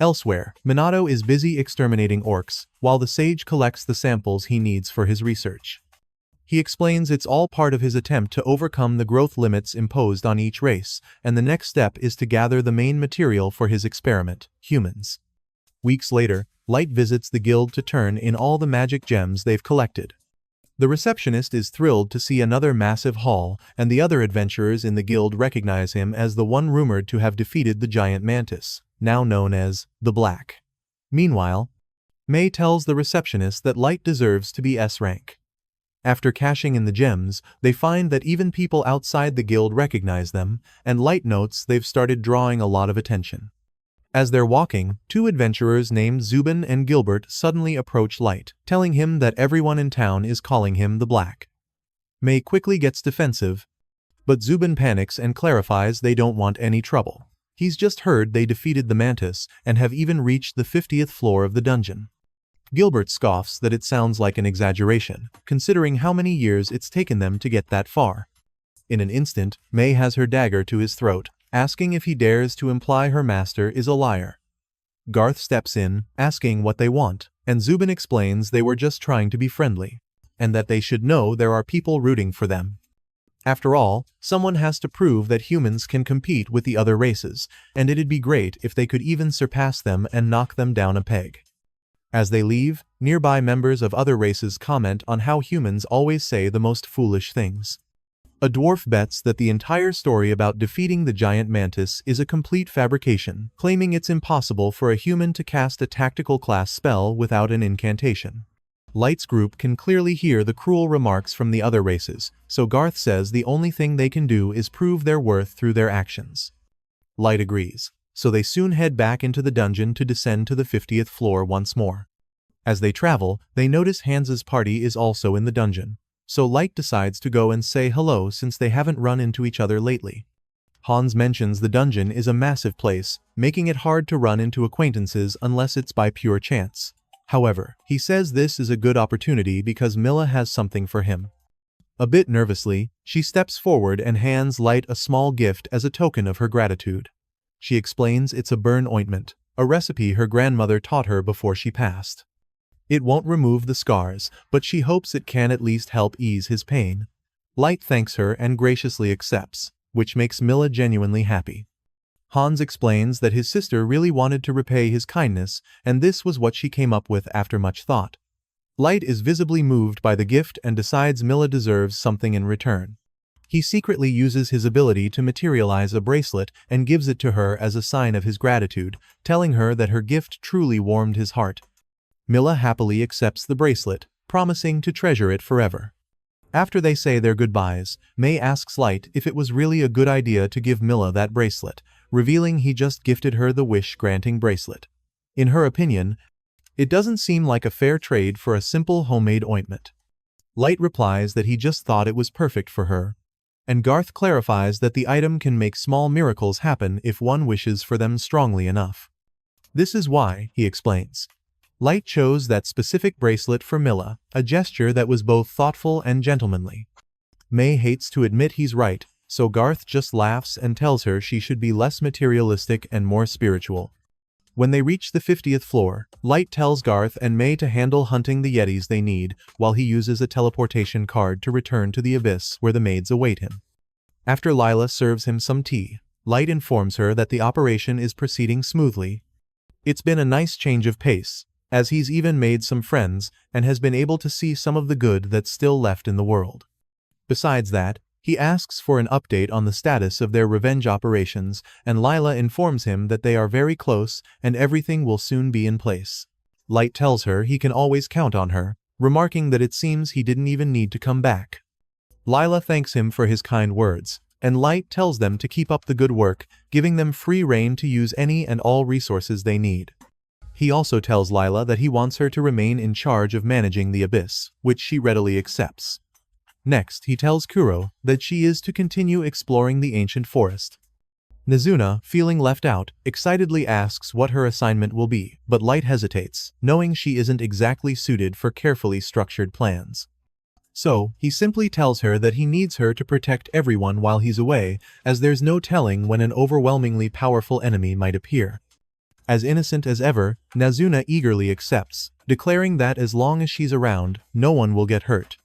Elsewhere, Minato is busy exterminating orcs, while the sage collects the samples he needs for his research. He explains it's all part of his attempt to overcome the growth limits imposed on each race, and the next step is to gather the main material for his experiment, humans. Weeks later, Light visits the guild to turn in all the magic gems they've collected. The receptionist is thrilled to see another massive haul, and the other adventurers in the guild recognize him as the one rumored to have defeated the giant mantis, now known as the Black. Meanwhile, May tells the receptionist that Light deserves to be S rank. After cashing in the gems, they find that even people outside the guild recognize them, and Light notes they've started drawing a lot of attention. As they're walking, two adventurers named Zubin and Gilbert suddenly approach Light, telling him that everyone in town is calling him the Black. May quickly gets defensive, but Zubin panics and clarifies they don't want any trouble. He's just heard they defeated the mantis and have even reached the 50th floor of the dungeon. Gilbert scoffs that it sounds like an exaggeration, considering how many years it's taken them to get that far. In an instant, May has her dagger to his throat, asking if he dares to imply her master is a liar. Garth steps in, asking what they want, and Zubin explains they were just trying to be friendly, and that they should know there are people rooting for them. After all, someone has to prove that humans can compete with the other races, and it'd be great if they could even surpass them and knock them down a peg. As they leave, nearby members of other races comment on how humans always say the most foolish things. A dwarf bets that the entire story about defeating the giant mantis is a complete fabrication, claiming it's impossible for a human to cast a tactical class spell without an incantation. Light's group can clearly hear the cruel remarks from the other races, so Garth says the only thing they can do is prove their worth through their actions. Light agrees, so they soon head back into the dungeon to descend to the 50th floor once more. As they travel, they notice Hans's party is also in the dungeon, so Light decides to go and say hello since they haven't run into each other lately. Hans mentions the dungeon is a massive place, making it hard to run into acquaintances unless it's by pure chance. However, he says this is a good opportunity because Milla has something for him. A bit nervously, she steps forward and hands Light a small gift as a token of her gratitude. She explains it's a burn ointment, a recipe her grandmother taught her before she passed. It won't remove the scars, but she hopes it can at least help ease his pain. Light thanks her and graciously accepts, which makes Milla genuinely happy. Hans explains that his sister really wanted to repay his kindness, and this was what she came up with after much thought. Light is visibly moved by the gift and decides Milla deserves something in return. He secretly uses his ability to materialize a bracelet and gives it to her as a sign of his gratitude, telling her that her gift truly warmed his heart. Milla happily accepts the bracelet, promising to treasure it forever. After they say their goodbyes, May asks Light if it was really a good idea to give Milla that bracelet, revealing he just gifted her the wish-granting bracelet. In her opinion, it doesn't seem like a fair trade for a simple homemade ointment. Light replies that he just thought it was perfect for her, and Garth clarifies that the item can make small miracles happen if one wishes for them strongly enough. This is why, he explains, Light chose that specific bracelet for Milla, a gesture that was both thoughtful and gentlemanly. May hates to admit he's right, so Garth just laughs and tells her she should be less materialistic and more spiritual. When they reach the 50th floor, Light tells Garth and May to handle hunting the Yetis they need, while he uses a teleportation card to return to the abyss where the maids await him. After Lila serves him some tea, Light informs her that the operation is proceeding smoothly. It's been a nice change of pace, as he's even made some friends and has been able to see some of the good that's still left in the world. Besides that, he asks for an update on the status of their revenge operations, and Lila informs him that they are very close and everything will soon be in place. Light tells her he can always count on her, remarking that it seems he didn't even need to come back. Lila thanks him for his kind words, and Light tells them to keep up the good work, giving them free rein to use any and all resources they need. He also tells Lila that he wants her to remain in charge of managing the abyss, which she readily accepts. Next, he tells Kuro that she is to continue exploring the ancient forest. Nezuna, feeling left out, excitedly asks what her assignment will be, but Light hesitates, knowing she isn't exactly suited for carefully structured plans. So, he simply tells her that he needs her to protect everyone while he's away, as there's no telling when an overwhelmingly powerful enemy might appear. As innocent as ever, Nazuna eagerly accepts, declaring that as long as she's around, no one will get hurt.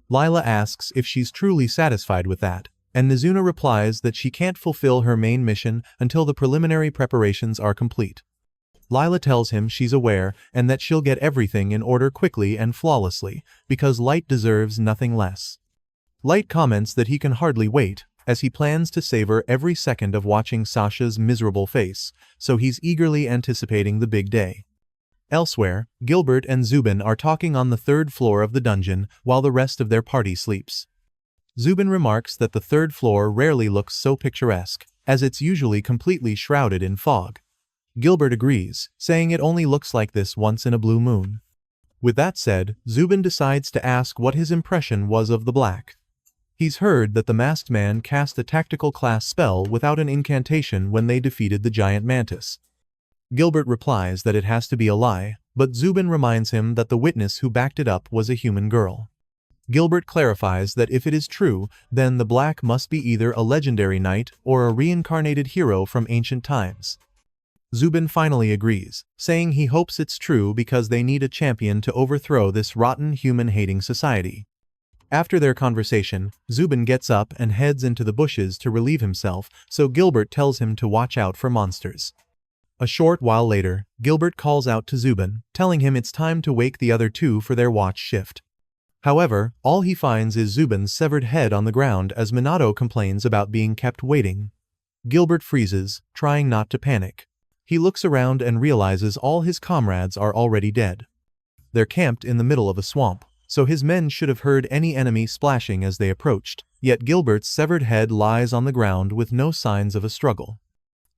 Lila asks if she's truly satisfied with that, and Nazuna replies that she can't fulfill her main mission until the preliminary preparations are complete. Lila tells him she's aware and that she'll get everything in order quickly and flawlessly, because Light deserves nothing less. Light comments that he can hardly wait, as he plans to savor every second of watching Sasha's miserable face, so he's eagerly anticipating the big day. Elsewhere, Gilbert and Zubin are talking on the third floor of the dungeon while the rest of their party sleeps. Zubin remarks that the third floor rarely looks so picturesque, as it's usually completely shrouded in fog. Gilbert agrees, saying it only looks like this once in a blue moon. With that said, Zubin decides to ask what his impression was of the black. He's heard that the masked man cast a tactical class spell without an incantation when they defeated the giant mantis. Gilbert replies that it has to be a lie, but Zubin reminds him that the witness who backed it up was a human girl. Gilbert clarifies that if it is true, then the black must be either a legendary knight or a reincarnated hero from ancient times. Zubin finally agrees, saying he hopes it's true because they need a champion to overthrow this rotten human-hating society. After their conversation, Zubin gets up and heads into the bushes to relieve himself, so Gilbert tells him to watch out for monsters. A short while later, Gilbert calls out to Zubin, telling him it's time to wake the other two for their watch shift. However, all he finds is Zubin's severed head on the ground as Minato complains about being kept waiting. Gilbert freezes, trying not to panic. He looks around and realizes all his comrades are already dead. They're camped in the middle of a swamp, so his men should have heard any enemy splashing as they approached, yet Gilbert's severed head lies on the ground with no signs of a struggle.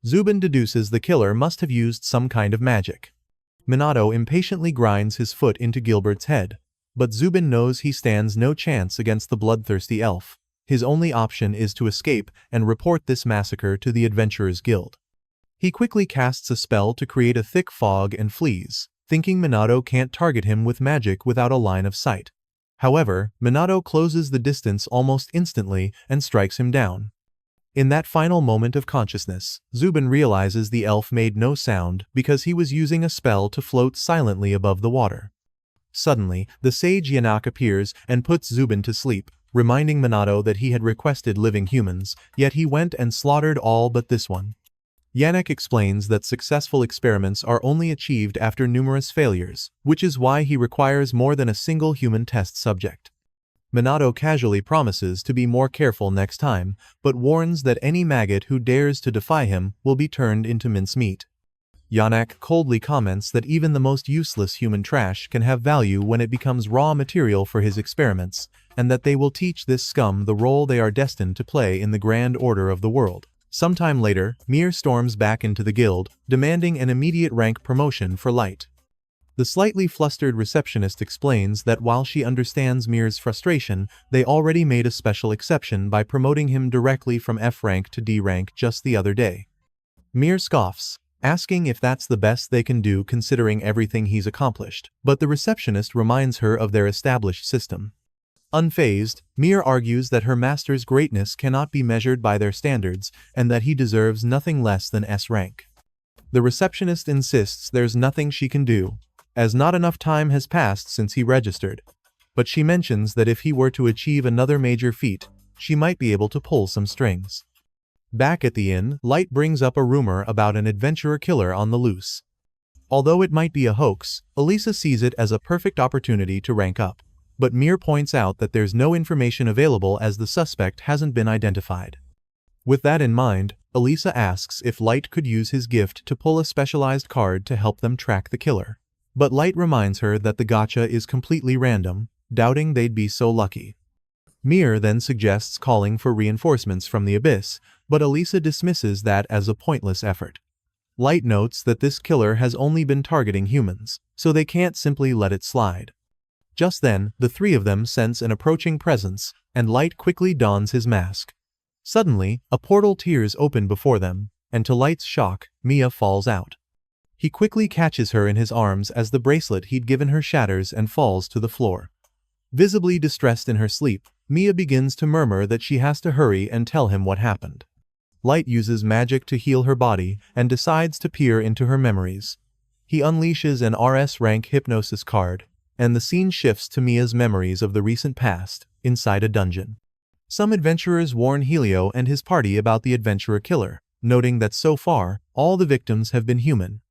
Zubin deduces the killer must have used some kind of magic. Minato impatiently grinds his foot into Gilbert's head, but Zubin knows he stands no chance against the bloodthirsty elf. His only option is to escape and report this massacre to the Adventurers Guild. He quickly casts a spell to create a thick fog and flees, thinking Minato can't target him with magic without a line of sight. However, Minato closes the distance almost instantly and strikes him down. In that final moment of consciousness, Zubin realizes the elf made no sound because he was using a spell to float silently above the water. Suddenly, the sage Yanak appears and puts Zubin to sleep, reminding Minato that he had requested living humans, yet he went and slaughtered all but this one. Yanak explains that successful experiments are only achieved after numerous failures, which is why he requires more than a single human test subject. Minato casually promises to be more careful next time, but warns that any maggot who dares to defy him will be turned into mincemeat. Yanak coldly comments that even the most useless human trash can have value when it becomes raw material for his experiments, and that they will teach this scum the role they are destined to play in the grand order of the world. Sometime later, Mir storms back into the guild, demanding an immediate rank promotion for Light. The slightly flustered receptionist explains that while she understands Mir's frustration, they already made a special exception by promoting him directly from F rank to D rank just the other day. Mir scoffs, asking if that's the best they can do considering everything he's accomplished, but the receptionist reminds her of their established system. Unfazed, Mir argues that her master's greatness cannot be measured by their standards and that he deserves nothing less than S rank. The receptionist insists there's nothing she can do, as not enough time has passed since he registered, but she mentions that if he were to achieve another major feat, she might be able to pull some strings. Back at the inn, Light brings up a rumor about an adventurer killer on the loose. Although it might be a hoax, Elisa sees it as a perfect opportunity to rank up. But Mir points out that there's no information available as the suspect hasn't been identified. With that in mind, Elisa asks if Light could use his gift to pull a specialized card to help them track the killer. But Light reminds her that the gacha is completely random, doubting they'd be so lucky. Mir then suggests calling for reinforcements from the abyss, but Elisa dismisses that as a pointless effort. Light notes that this killer has only been targeting humans, so they can't simply let it slide. Just then, the three of them sense an approaching presence, and Light quickly dons his mask. Suddenly, a portal tears open before them, and to Light's shock, Mia falls out. He quickly catches her in his arms as the bracelet he'd given her shatters and falls to the floor. Visibly distressed in her sleep, Mia begins to murmur that she has to hurry and tell him what happened. Light uses magic to heal her body and decides to peer into her memories. He unleashes an RS rank hypnosis card, and the scene shifts to Mia's memories of the recent past, inside a dungeon. Some adventurers warn Helio and his party about the adventurer killer, noting that so far, all the victims have been human.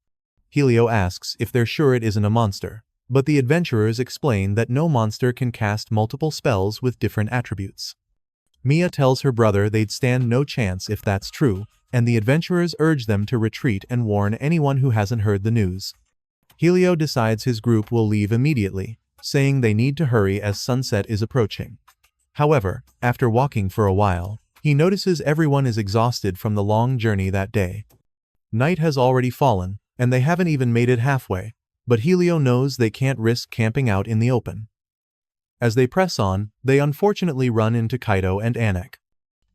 Helio asks if they're sure it isn't a monster, but the adventurers explain that no monster can cast multiple spells with different attributes. Mia tells her brother they'd stand no chance if that's true, and the adventurers urge them to retreat and warn anyone who hasn't heard the news. Helio decides his group will leave immediately, saying they need to hurry as sunset is approaching. However, after walking for a while, he notices everyone is exhausted from the long journey that day. Night has already fallen, and they haven't even made it halfway, but Helio knows they can't risk camping out in the open. As they press on, they unfortunately run into Kaido and Anak.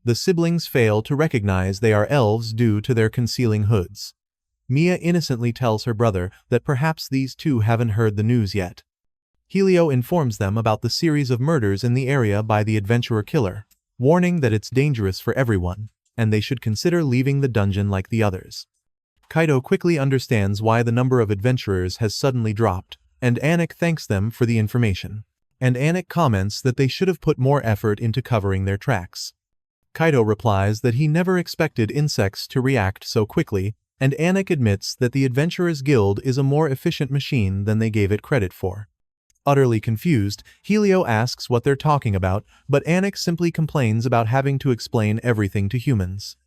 The siblings fail to recognize they are elves due to their concealing hoods. Mia innocently tells her brother that perhaps these two haven't heard the news yet. Helio informs them about the series of murders in the area by the adventurer killer, warning that it's dangerous for everyone, and they should consider leaving the dungeon like the others. Kaido quickly understands why the number of adventurers has suddenly dropped, and Anak thanks them for the information. And Anak comments that they should have put more effort into covering their tracks. Kaido replies that he never expected insects to react so quickly, and Anak admits that the Adventurers Guild is a more efficient machine than they gave it credit for. Utterly confused, Helio asks what they're talking about, but Anak simply complains about having to explain everything to humans.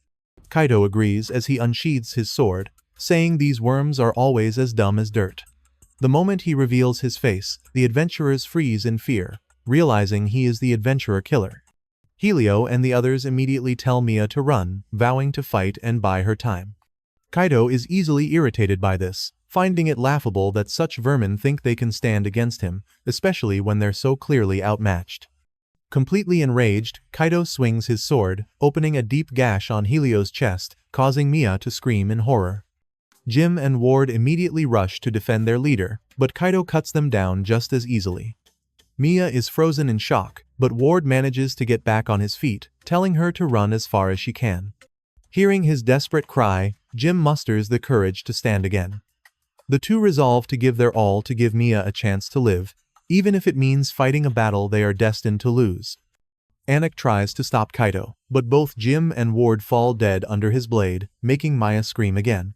Kaido agrees as he unsheathes his sword, saying these worms are always as dumb as dirt. The moment he reveals his face, the adventurers freeze in fear, realizing he is the adventurer killer. Helio and the others immediately tell Mia to run, vowing to fight and buy her time. Kaido is easily irritated by this, finding it laughable that such vermin think they can stand against him, especially when they're so clearly outmatched. Completely enraged, Kaido swings his sword, opening a deep gash on Helio's chest, causing Mia to scream in horror. Jim and Ward immediately rush to defend their leader, but Kaido cuts them down just as easily. Mia is frozen in shock, but Ward manages to get back on his feet, telling her to run as far as she can. Hearing his desperate cry, Jim musters the courage to stand again. The two resolve to give their all to give Mia a chance to live, even if it means fighting a battle they are destined to lose. Anak tries to stop Kaido, but both Jim and Ward fall dead under his blade, making Mia scream again.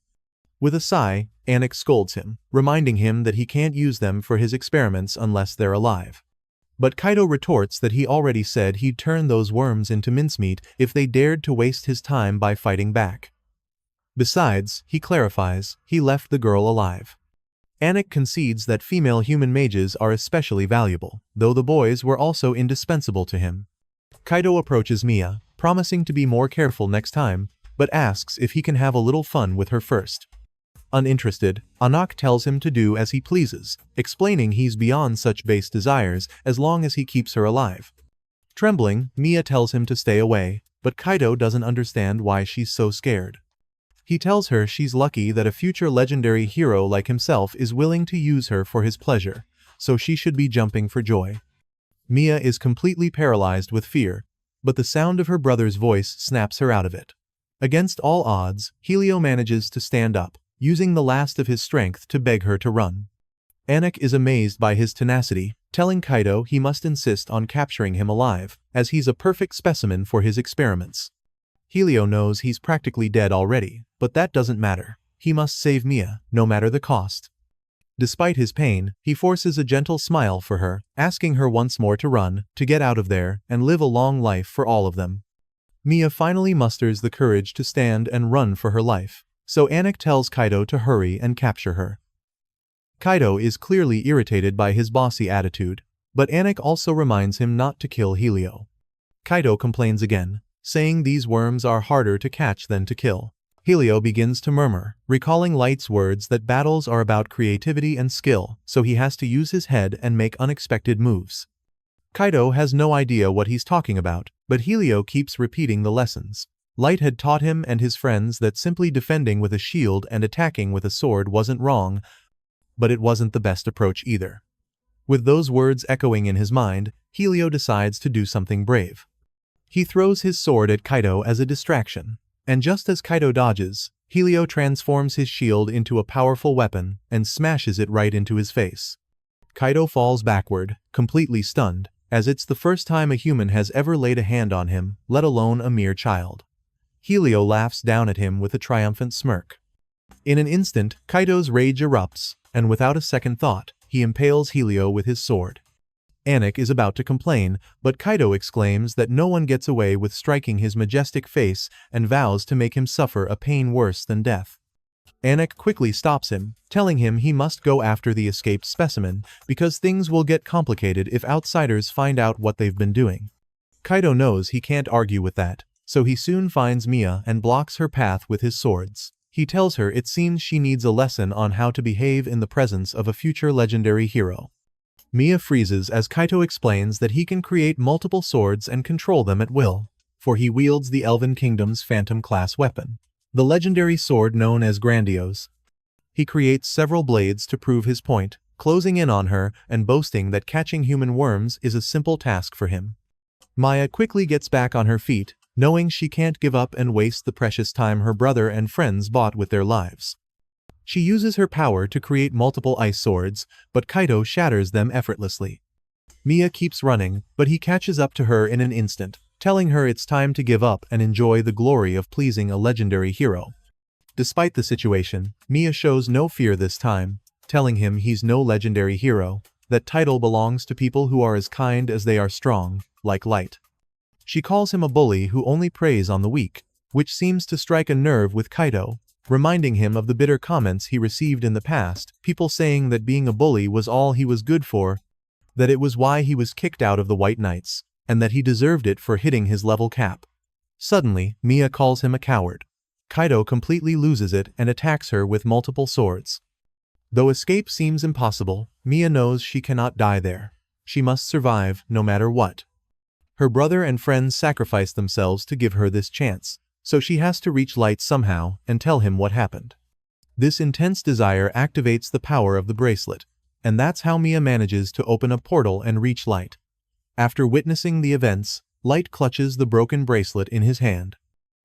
With a sigh, Anak scolds him, reminding him that he can't use them for his experiments unless they're alive. But Kaido retorts that he already said he'd turn those worms into mincemeat if they dared to waste his time by fighting back. Besides, he clarifies, he left the girl alive. Anak concedes that female human mages are especially valuable, though the boys were also indispensable to him. Kaido approaches Mia, promising to be more careful next time, but asks if he can have a little fun with her first. Uninterested, Anak tells him to do as he pleases, explaining he's beyond such base desires as long as he keeps her alive. Trembling, Mia tells him to stay away, but Kaido doesn't understand why she's so scared. He tells her she's lucky that a future legendary hero like himself is willing to use her for his pleasure, so she should be jumping for joy. Mia is completely paralyzed with fear, but the sound of her brother's voice snaps her out of it. Against all odds, Helio manages to stand up, using the last of his strength to beg her to run. Anak is amazed by his tenacity, telling Kaido he must insist on capturing him alive, as he's a perfect specimen for his experiments. Helio knows he's practically dead already, but that doesn't matter. He must save Mia, no matter the cost. Despite his pain, he forces a gentle smile for her, asking her once more to run, to get out of there, and live a long life for all of them. Mia finally musters the courage to stand and run for her life, so Anak tells Kaido to hurry and capture her. Kaido is clearly irritated by his bossy attitude, but Anak also reminds him not to kill Helio. Kaido complains again, saying these worms are harder to catch than to kill. Helio begins to murmur, recalling Light's words that battles are about creativity and skill, so he has to use his head and make unexpected moves. Kaido has no idea what he's talking about, but Helio keeps repeating the lessons. Light had taught him and his friends that simply defending with a shield and attacking with a sword wasn't wrong, but it wasn't the best approach either. With those words echoing in his mind, Helio decides to do something brave. He throws his sword at Kaido as a distraction, and just as Kaido dodges, Helio transforms his shield into a powerful weapon and smashes it right into his face. Kaido falls backward, completely stunned, as it's the first time a human has ever laid a hand on him, let alone a mere child. Helio laughs down at him with a triumphant smirk. In an instant, Kaido's rage erupts, and without a second thought, he impales Helio with his sword. Anik is about to complain, but Kaido exclaims that no one gets away with striking his majestic face and vows to make him suffer a pain worse than death. Anik quickly stops him, telling him he must go after the escaped specimen because things will get complicated if outsiders find out what they've been doing. Kaido knows he can't argue with that, so he soon finds Mia and blocks her path with his swords. He tells her it seems she needs a lesson on how to behave in the presence of a future legendary hero. Mia freezes as Kaido explains that he can create multiple swords and control them at will, for he wields the Elven Kingdom's Phantom-class weapon, the legendary sword known as Grandiose. He creates several blades to prove his point, closing in on her and boasting that catching human worms is a simple task for him. Maya quickly gets back on her feet, knowing she can't give up and waste the precious time her brother and friends bought with their lives. She uses her power to create multiple ice swords, but Kaido shatters them effortlessly. Mia keeps running, but he catches up to her in an instant, telling her it's time to give up and enjoy the glory of pleasing a legendary hero. Despite the situation, Mia shows no fear this time, telling him he's no legendary hero, that title belongs to people who are as kind as they are strong, like Light. She calls him a bully who only preys on the weak, which seems to strike a nerve with Kaido, reminding him of the bitter comments he received in the past, people saying that being a bully was all he was good for, that it was why he was kicked out of the White Knights, and that he deserved it for hitting his level cap. Suddenly, Mia calls him a coward. Kaido completely loses it and attacks her with multiple swords. Though escape seems impossible, Mia knows she cannot die there. She must survive, no matter what. Her brother and friends sacrifice themselves to give her this chance, so she has to reach Light somehow and tell him what happened. This intense desire activates the power of the bracelet, and that's how Mia manages to open a portal and reach Light. After witnessing the events, Light clutches the broken bracelet in his hand.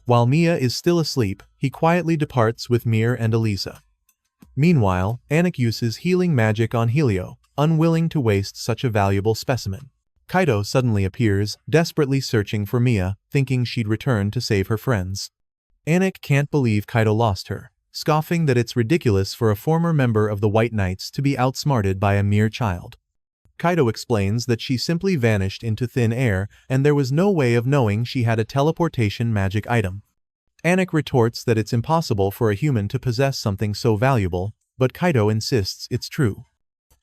While Mia is still asleep, he quietly departs with Mir and Elisa. Meanwhile, Anik uses healing magic on Helio, unwilling to waste such a valuable specimen. Kaido suddenly appears, desperately searching for Mia, thinking she'd return to save her friends. Anik can't believe Kaido lost her, scoffing that it's ridiculous for a former member of the White Knights to be outsmarted by a mere child. Kaido explains that she simply vanished into thin air and there was no way of knowing she had a teleportation magic item. Anik retorts that it's impossible for a human to possess something so valuable, but Kaido insists it's true.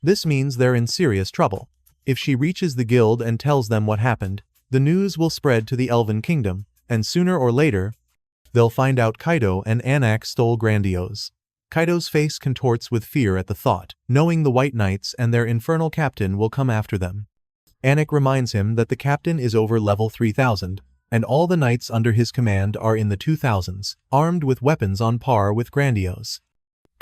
This means they're in serious trouble. If she reaches the guild and tells them what happened, the news will spread to the Elven Kingdom, and sooner or later, they'll find out Kaido and Anak stole Grandiose. Kaido's face contorts with fear at the thought, knowing the White Knights and their infernal captain will come after them. Anak reminds him that the captain is over level 3000, and all the knights under his command are in the 2000s, armed with weapons on par with Grandiose.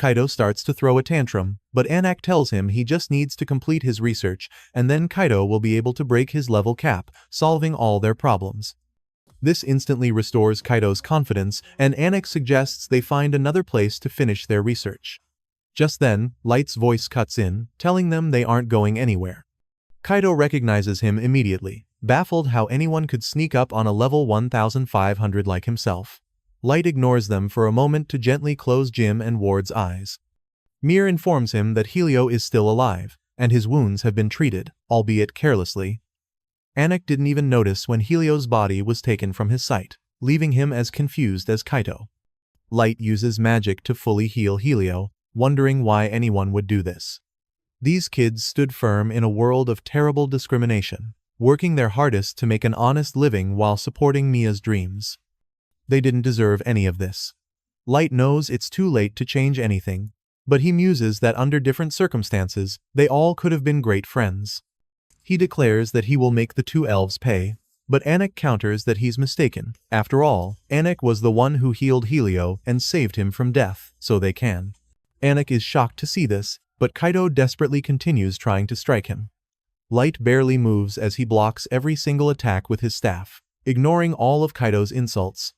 Kaido starts to throw a tantrum, but Anak tells him he just needs to complete his research, and then Kaido will be able to break his level cap, solving all their problems. This instantly restores Kaido's confidence, and Anak suggests they find another place to finish their research. Just then, Light's voice cuts in, telling them they aren't going anywhere. Kaido recognizes him immediately, baffled how anyone could sneak up on a level 1500 like himself. Light ignores them for a moment to gently close Jim and Ward's eyes. Mir informs him that Helio is still alive, and his wounds have been treated, albeit carelessly. Anak didn't even notice when Helio's body was taken from his sight, leaving him as confused as Kaido. Light uses magic to fully heal Helio, wondering why anyone would do this. These kids stood firm in a world of terrible discrimination, working their hardest to make an honest living while supporting Mia's dreams. They didn't deserve any of this. Light knows it's too late to change anything, but he muses that under different circumstances, they all could have been great friends. He declares that he will make the two elves pay, but Anak counters that he's mistaken. After all, Anak was the one who healed Helio and saved him from death, so they can. Anak is shocked to see this, but Kaido desperately continues trying to strike him. Light barely moves as he blocks every single attack with his staff, ignoring all of Kaido's insults.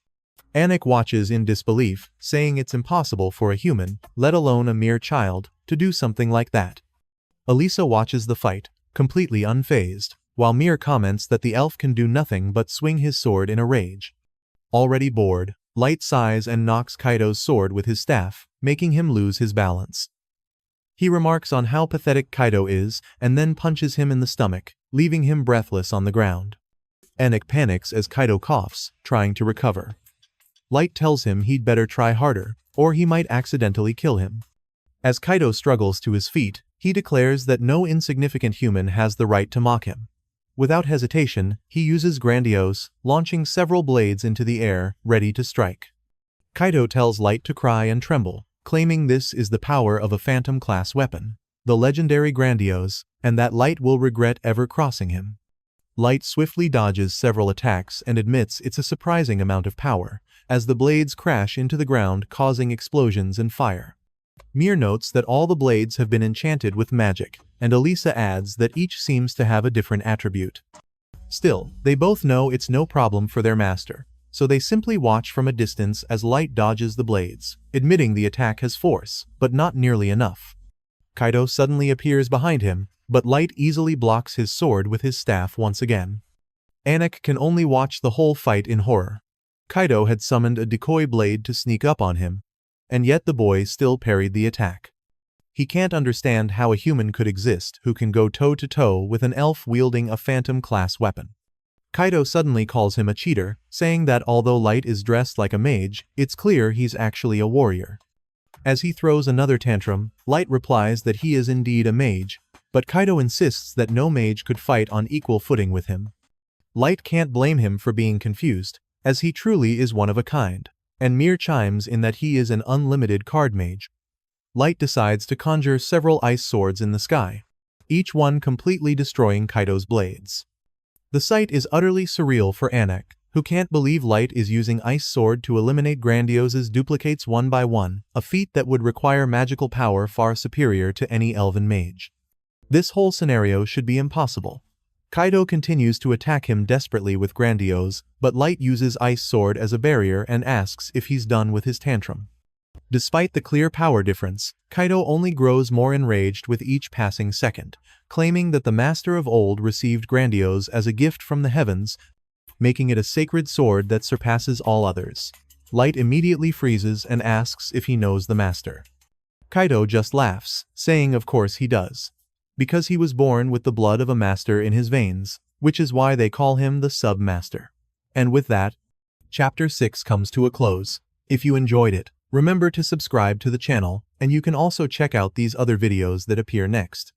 Anik watches in disbelief, saying it's impossible for a human, let alone a mere child, to do something like that. Elisa watches the fight, completely unfazed, while Mir comments that the elf can do nothing but swing his sword in a rage. Already bored, Light sighs and knocks Kaido's sword with his staff, making him lose his balance. He remarks on how pathetic Kaido is and then punches him in the stomach, leaving him breathless on the ground. Anik panics as Kaido coughs, trying to recover. Light tells him he'd better try harder, or he might accidentally kill him. As Kaido struggles to his feet, he declares that no insignificant human has the right to mock him. Without hesitation, he uses Grandiose, launching several blades into the air, ready to strike. Kaido tells Light to cry and tremble, claiming this is the power of a Phantom-class weapon, the legendary Grandiose, and that Light will regret ever crossing him. Light swiftly dodges several attacks and admits it's a surprising amount of power, as the blades crash into the ground causing explosions and fire. Mir notes that all the blades have been enchanted with magic, and Elisa adds that each seems to have a different attribute. Still, they both know it's no problem for their master, so they simply watch from a distance as Light dodges the blades, admitting the attack has force, but not nearly enough. Kaido suddenly appears behind him, but Light easily blocks his sword with his staff once again. Anik can only watch the whole fight in horror. Kaido had summoned a decoy blade to sneak up on him, and yet the boy still parried the attack. He can't understand how a human could exist who can go toe-to-toe with an elf wielding a Phantom-class weapon. Kaido suddenly calls him a cheater, saying that although Light is dressed like a mage, it's clear he's actually a warrior. As he throws another tantrum, Light replies that he is indeed a mage, but Kaido insists that no mage could fight on equal footing with him. Light can't blame him for being confused, as he truly is one of a kind, and Mir chimes in that he is an unlimited card mage. Light decides to conjure several ice swords in the sky, each one completely destroying Kaido's blades. The sight is utterly surreal for Anik, who can't believe Light is using Ice Sword to eliminate Grandiose's duplicates one by one, a feat that would require magical power far superior to any elven mage. This whole scenario should be impossible. Kaido continues to attack him desperately with Grandiose, but Light uses Ice Sword as a barrier and asks if he's done with his tantrum. Despite the clear power difference, Kaido only grows more enraged with each passing second, claiming that the Master of Old received Grandiose as a gift from the heavens, making it a sacred sword that surpasses all others. Light immediately freezes and asks if he knows the Master. Kaido just laughs, saying of course he does, because he was born with the blood of a master in his veins, which is why they call him the Sub-Master. And with that, Chapter 6 comes to a close. If you enjoyed it, remember to subscribe to the channel, and you can also check out these other videos that appear next.